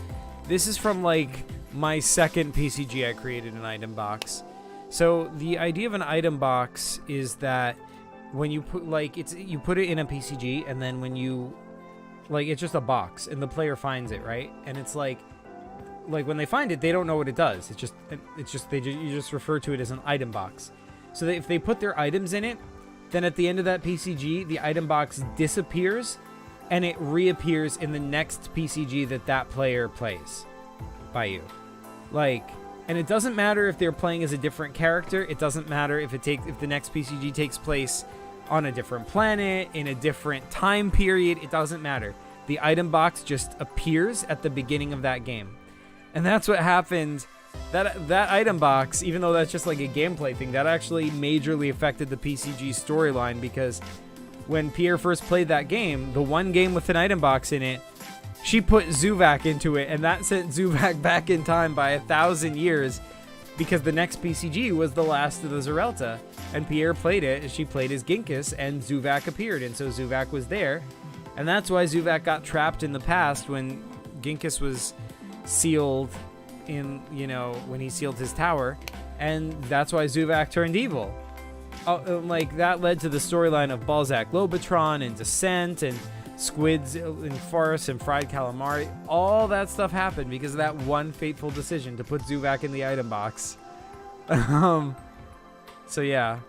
This is from like my second PCG I created an Item Box. So the idea of an Item Box is that when you put like you put it in a PCG, and then when you like, it's just a box and the player finds it, right? And it's like when they find it, they don't know what it does. You just refer to it as an item box. So if they put their items in it, then at the end of that PCG, the item box disappears and it reappears in the next PCG that player plays by you. Like, and it doesn't matter if they're playing as a different character. It doesn't matter if if the next PCG takes place on a different planet, in a different time period. It doesn't matter. The item box just appears at the beginning of that game. And that's what happened. That item box, even though that's just like a gameplay thing, that actually majorly affected the PCG storyline, because when Pierre first played that game, the one game with an item box in it, she put Zuvak into it, and that sent Zuvak back in time by 1,000 years, because the next PCG was the last of the Zerelta, and Pierre played it, and she played as Ginkus, and Zuvak appeared, and so Zuvak was there, and that's why Zuvak got trapped in the past when Ginkus was sealed in, you know, when he sealed his tower, and that's why Zuvak turned evil. Like, that led to the storyline of Balzac Lobotron and Descent and Squids in Farce and Fried Calamari. All that stuff happened because of that one fateful decision to put Zuvak in the item box. So yeah.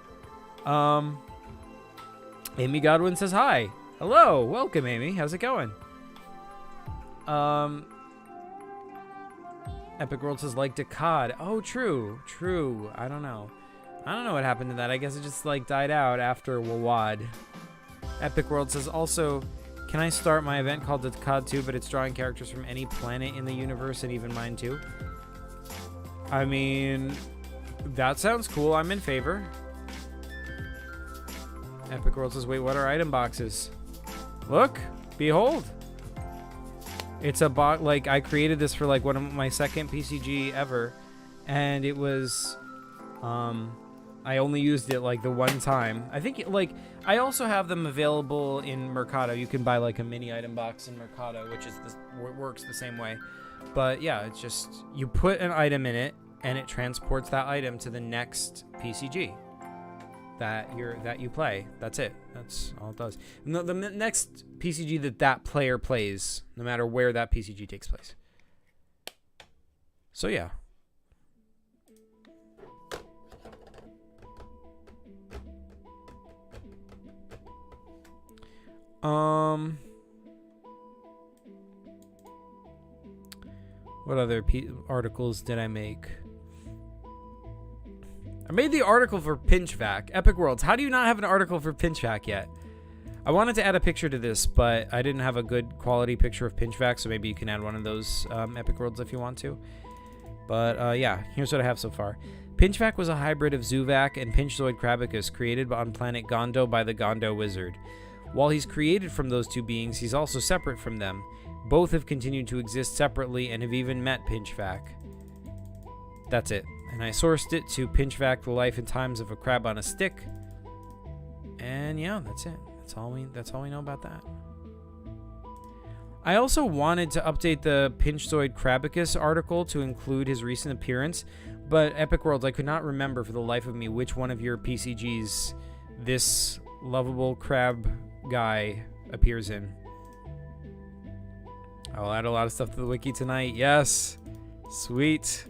Amy Godwin says hi. Hello, welcome Amy. How's it going? Epic World says like Decad. Oh, true. I don't know what happened to that. I guess it just like died out after Wawad. Epic World says also, can I start my event called Decad 2, but it's drawing characters from any planet in the universe and even mine too? I mean, that sounds cool. I'm in favor. Epic World says, wait, what are item boxes? Look, behold. It's a bot, like, I created this for like one of my second PCG ever, and it was, I only used it like the one time. I think like I also have them available in Mercado. You can buy like a mini item box in Mercado, which is works the same way. But yeah, it's just you put an item in it and it transports that item to the next PCG that you play. That's it. That's all it does. The next PCG that player plays, no matter where that PCG takes place. So yeah. What other articles did I make? I made the article for Pinchvac. Epic Worlds. How do you not have an article for Pinchvac yet? I wanted to add a picture to this, but I didn't have a good quality picture of Pinchvac, so maybe you can add one of those, Epic Worlds if you want to. But, yeah, here's what I have so far. Pinchvac was a hybrid of Zuvak and Pinchzoid Crabicus created on planet Gondo by the Gondo Wizard. While he's created from those two beings, he's also separate from them. Both have continued to exist separately and have even met Pinchvac. That's it. And I sourced it to Pinchvac, The Life and Times of a Crab on a Stick. And yeah, that's it. That's all we know about that. I also wanted to update the Pinchzoid Crabicus article to include his recent appearance, but Epic Worlds, I could not remember for the life of me which one of your PCGs this lovable crab guy appears in. I'll add a lot of stuff to the wiki tonight. Yes. Sweet.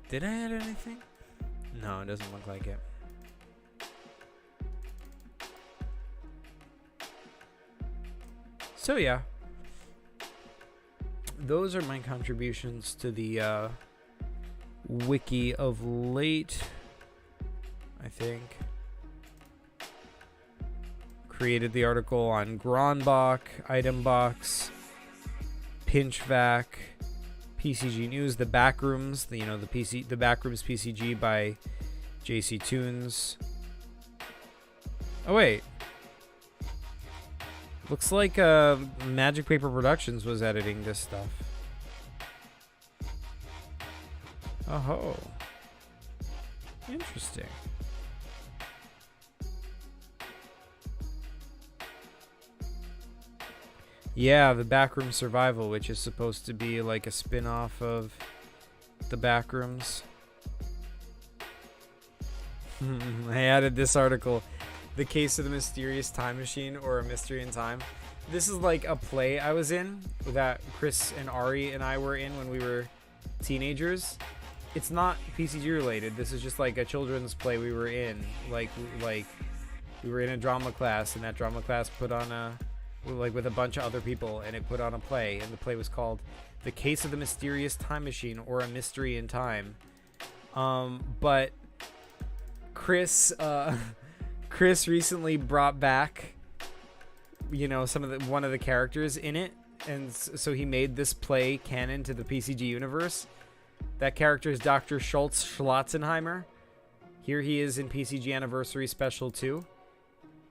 Did I add anything? No, it doesn't look like it. So yeah, those are my contributions to the wiki of late. I think created the article on Gronbach, Item Box, Pinchvac, PCG News, the Backrooms, the Backrooms PCG by JC Toons. Oh wait. Looks like Magic Paper Productions was editing this stuff. Oh, interesting. Yeah, the Backroom Survival, which is supposed to be like a spin-off of the Backrooms. I added this article. The Case of the Mysterious Time Machine or A Mystery in Time. This is like a play I was in that Chris and Ari and I were in when we were teenagers. It's not PCG related. This is just like a children's play we were in. Like we were in a drama class, and that drama class put on with a bunch of other people, and it put on a play, and the play was called The Case of the Mysterious Time Machine or A Mystery in Time. But Chris recently brought back, one of the characters in it, and so he made this play canon to the PCG universe. That character is Dr. Schultz Schlotzenheimer. Here he is in PCG Anniversary Special 2.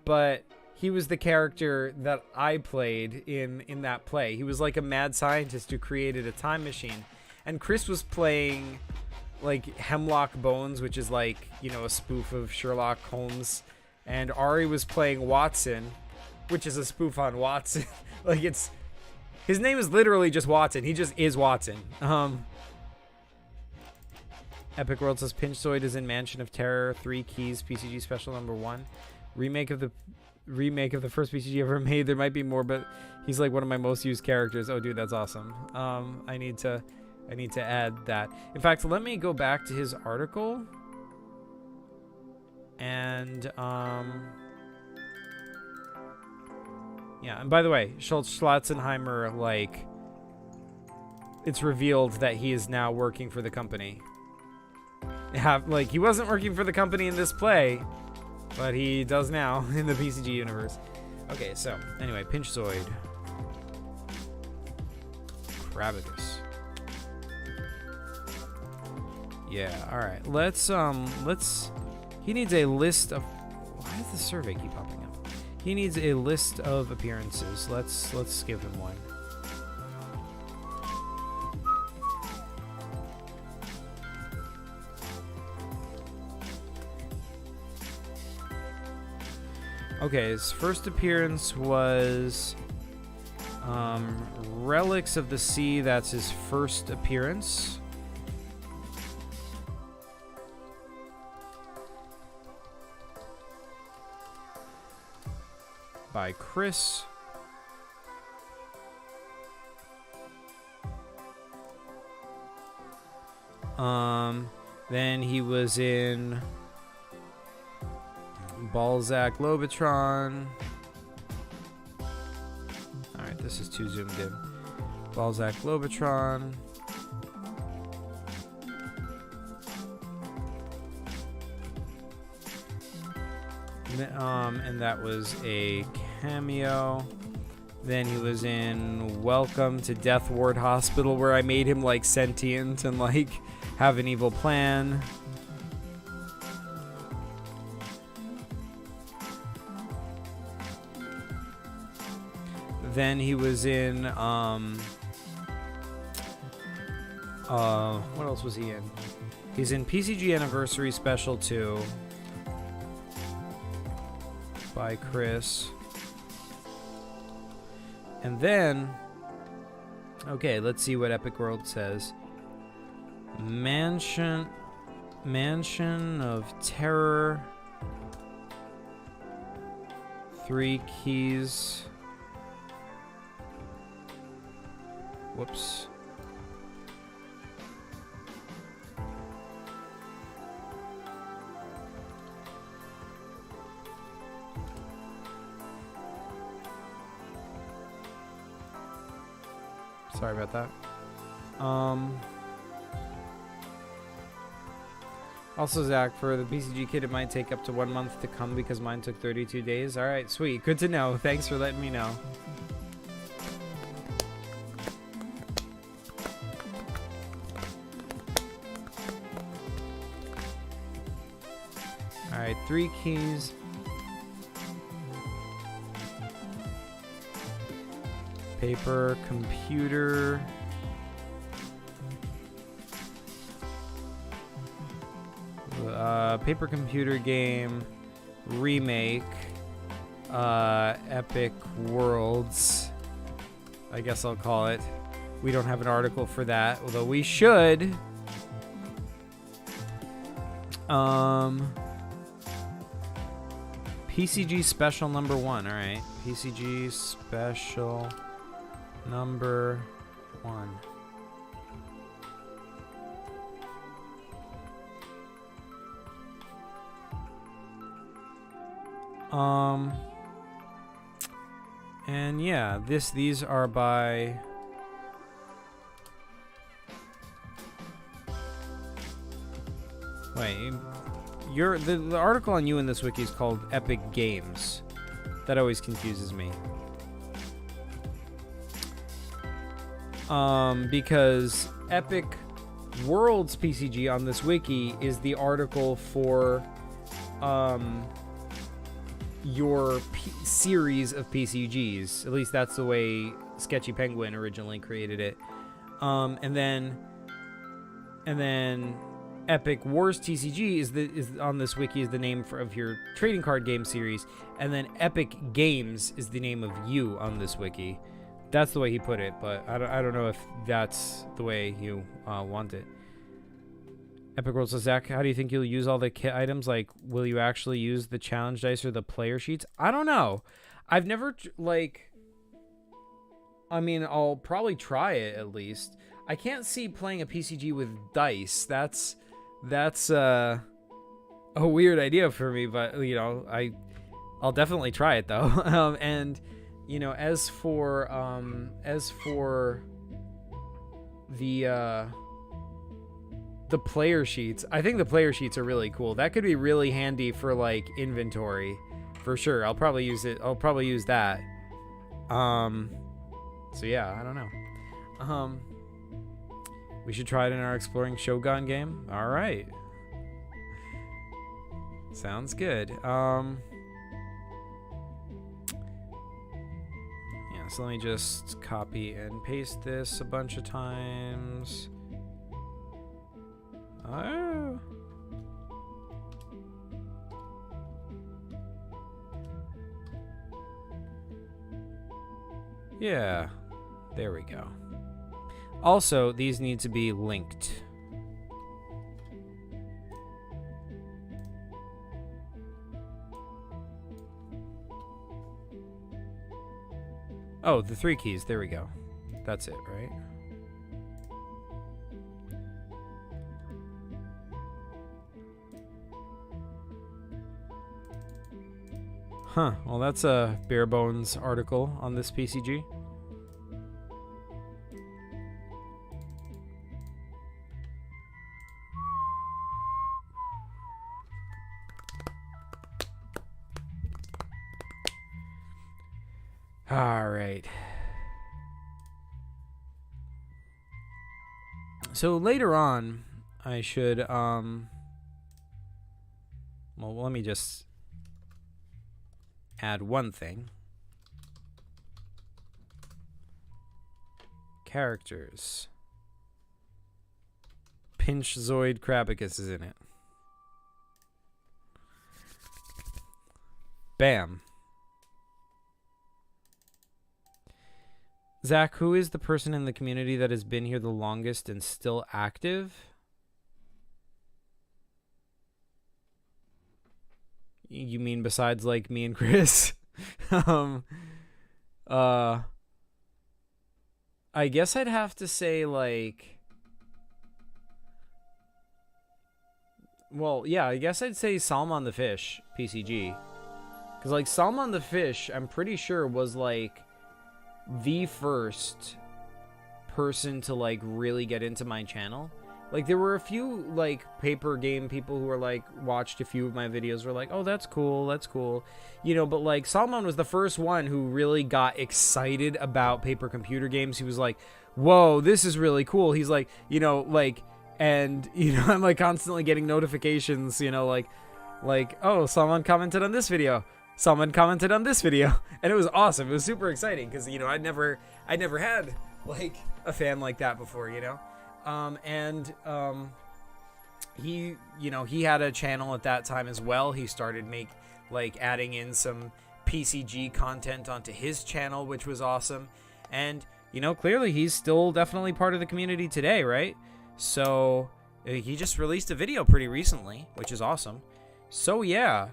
But he was the character that I played in that play. He was like a mad scientist who created a time machine. And Chris was playing like Hemlock Bones, which is like, a spoof of Sherlock Holmes. And Ari was playing Watson, which is a spoof on Watson. His name is literally just Watson. He just is Watson. Epic World says Pinchoid is in Mansion of Terror, 3 Keys, PCG Special number 1. Remake of the first PCG ever made. There might be more, but he's like one of my most used characters. Oh, dude, that's awesome. I need to add that. In fact, let me go back to his article. And yeah. And by the way, Schultz Schlotzenheimer, it's revealed that he is now working for the company. He wasn't working for the company in this play, but he does now in the PCG universe. Okay, so anyway, Pinchoid, Krabagus. Yeah, all right. Let's. He needs a list of. Why does the survey keep popping up? He needs a list of appearances. Let's give him one. Okay, his first appearance was Relics of the Sea. That's his first appearance. By Chris. Then he was in Balzac Lobotron. Alright, this is too zoomed in. Balzac Lobotron. And that was a cameo. Then he was in Welcome to Death Ward Hospital, where I made him sentient and have an evil plan. Then he was in what else was he in? He's in PCG Anniversary Special 2 by Chris. And then, okay, let's see what Epic World says. Mansion of Terror, 3 Keys. Whoops. Sorry about that. Also, Zach, for the BCG kit, it might take up to 1 month to come because mine took 32 days. All right, sweet. Good to know. Thanks for letting me know. All right, 3 keys. Paper, computer. Paper computer game remake. Epic Worlds, I guess I'll call it. We don't have an article for that, although we should. PCG special number 1. All right. PCG special number 1. And yeah, these are by wait, the article on you in this wiki is called Epic Games. That always confuses me. Because Epic Worlds PCG on this wiki is the article for your series of PCGs. At least that's the way Sketchy Penguin originally created it. And then Epic Wars TCG is on this wiki is the name of your trading card game series, and then Epic Games is the name of you on this wiki. That's the way he put it, but I don't know if that's the way you want it. Epic World says, Zach, how do you think you'll use all the kit items? Like, will you actually use the challenge dice or the player sheets? I don't know. I've never, I mean, I'll probably try it at least. I can't see playing a PCG with dice. That's a weird idea for me, but, you know, I'll definitely try it, though. And, you know, as for the player sheets, I think the player sheets are really cool. That could be really handy for like inventory, for sure. I'll probably use it. I'll probably use that. So yeah, I don't know. We should try it in our Exploring Shogun game. All right. Sounds good. Yeah, so let me just copy and paste this a bunch of times. Oh. Yeah, there we go. Also, these need to be linked. Oh, the 3 keys, there we go. That's it, right? Huh, well that's a bare bones article on this PCG. All right. So later on, I should, well, let me just add one thing. Characters. Pinch Zoid Krabicus is in it. Bam. Zach, who is the person in the community that has been here the longest and still active? You mean besides like me and Chris? I guess I'd have to say like, well, yeah, I guess I'd say Salmon the Fish PCG, because like Salmon the Fish, I'm pretty sure was like the first person to like really get into my channel. Like there were a few like paper game people who were like watched a few of my videos, were like, oh, that's cool, you know, but like Salmon was the first one who really got excited about paper computer games. He was like, whoa, this is really cool. He's like, you know, like, and you know, I'm like constantly getting notifications, you know, like oh, someone commented on this video, someone commented on this video, and it was awesome. It was super exciting because, you know, I'd never had like a fan like that before, you know. He, you know, he had a channel at that time as well. He started adding in some PCG content onto his channel, which was awesome. And, you know, clearly he's still definitely part of the community today, right? So he just released a video pretty recently, which is awesome. So yeah,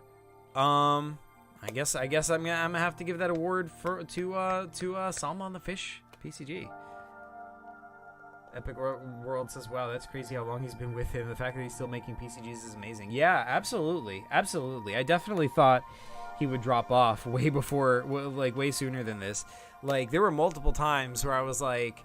I I guess I'm gonna have to give that award to Salma on the Fish PCG. Epic World says, wow, that's crazy how long he's been with him. The fact that he's still making PCGs is amazing. Yeah, absolutely. Absolutely. I definitely thought he would drop off way before, like, way sooner than this. Like, there were multiple times where I was like,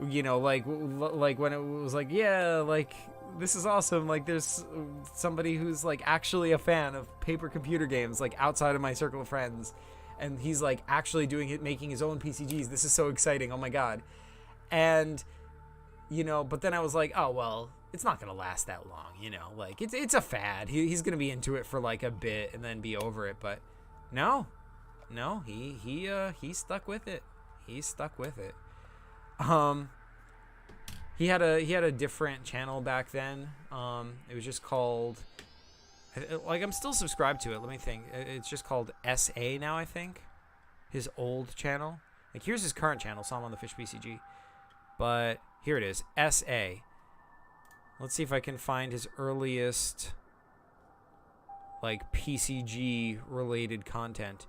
you know, like when it was like, yeah, like, this is awesome. Like, there's somebody who's, like, actually a fan of paper computer games, like, outside of my circle of friends. And he's, like, actually doing it, making his own PCGs. This is so exciting. Oh, my God. And... you know, but then I was like, oh, well, it's not going to last that long, you know, like it's a fad. He's going to be into it for like a bit and then be over it. But no, he stuck with it. He stuck with it. He had a different channel back then. It was just called, like, I'm still subscribed to it. Let me think. It's just called SA now, I think. His old channel. Like, here's his current channel, Salma on the Fish BCG. But here it is, SA. Let's see if I can find his earliest, like, PCG related content.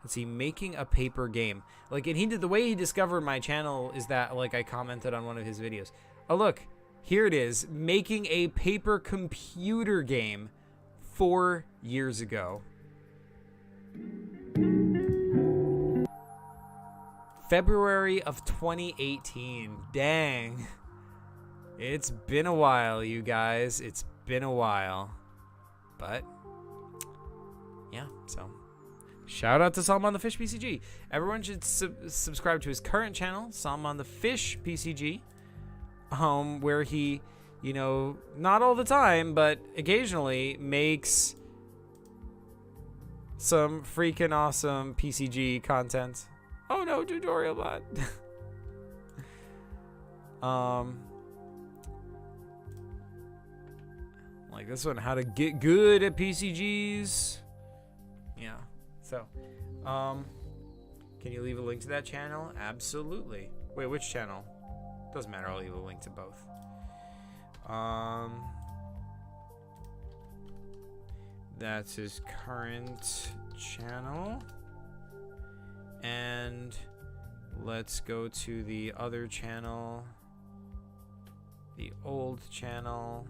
Let's see, making a paper game. Like, and he did, the way he discovered my channel is that, like, I commented on one of his videos. Oh, look, here it is, making a paper computer game 4 years ago. February of 2018. Dang. It's been a while, you guys. It's been a while. But, yeah, so. Shout out to Salma on the Fish PCG. Everyone should subscribe to his current channel, Salma on the Fish PCG. Where he, you know, not all the time, but occasionally makes some freaking awesome PCG content. Oh no, tutorial bot. Like this one, how to get good at PCGs. Yeah. So, can you leave a link to that channel? Absolutely. Wait, which channel? Doesn't matter. I'll leave a link to both. That's his current channel. And let's go to the other channel, the old channel.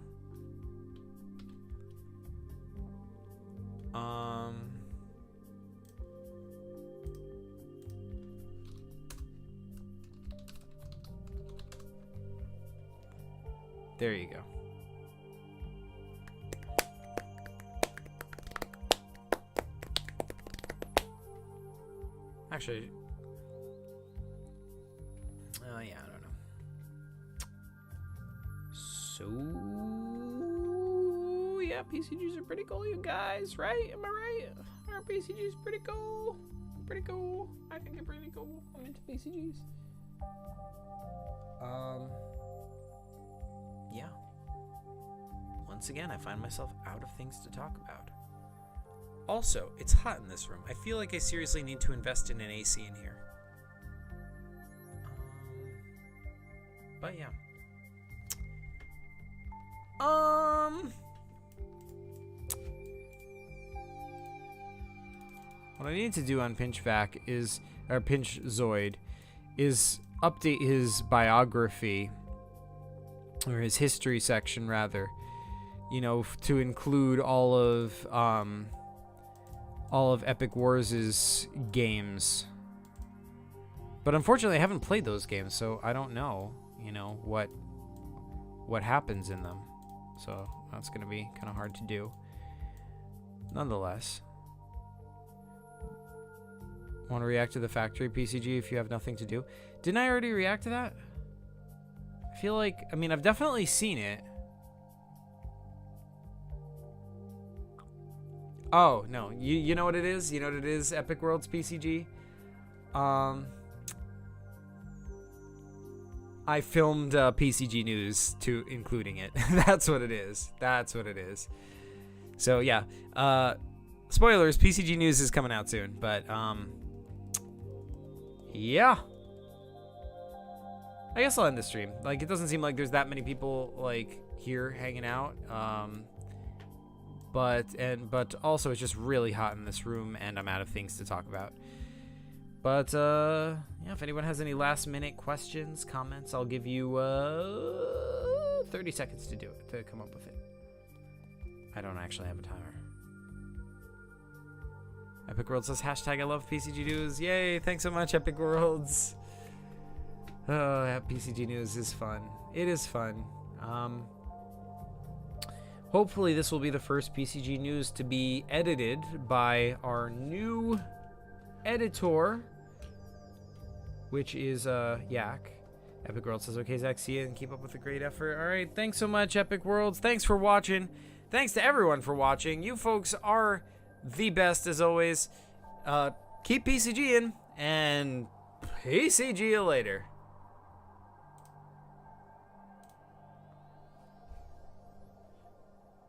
There you go. Actually, yeah, I don't know. So, yeah, PCGs are pretty cool, you guys, right? Am I right? Our PCGs pretty cool. Pretty cool. I think they're pretty cool. I'm into PCGs. Yeah. Once again, I find myself out of things to talk about. Also, it's hot in this room. I feel like I seriously need to invest in an AC in here. But yeah. What I need to do on Pinchvac is, or Pinch Zoid, is update his biography, or his history section rather, you know, to include all of Epic Wars' games. But unfortunately, I haven't played those games, so I don't know, you know, what happens in them. So that's going to be kind of hard to do. Nonetheless, want to react to the factory PCG if you have nothing to do? Didn't I already react to that? I feel like, I mean, I've definitely seen it. Oh, no. You know what it is? You know what it is, Epic Worlds PCG? I filmed PCG News to including it. That's what it is. That's what it is. So, yeah. Spoilers, PCG News is coming out soon. But, yeah. I guess I'll end the stream. Like, it doesn't seem like there's that many people, like, here hanging out. But also it's just really hot in this room, and I'm out of things to talk about. But yeah, if anyone has any last minute questions, comments, I'll give you 30 seconds to do it, to come up with it. I don't actually have a timer. Epic World says hashtag I love PCG News. Yay, thanks so much, Epic Worlds. Oh, yeah, PCG News is fun. It is fun. Hopefully this will be the first PCG News to be edited by our new editor, which is Yak. Epic World says, okay, Zach, see you and keep up with the great effort. All right, thanks so much, Epic Worlds. Thanks for watching. Thanks to everyone for watching. You folks are the best as always. Keep PCGing, and PCG you later.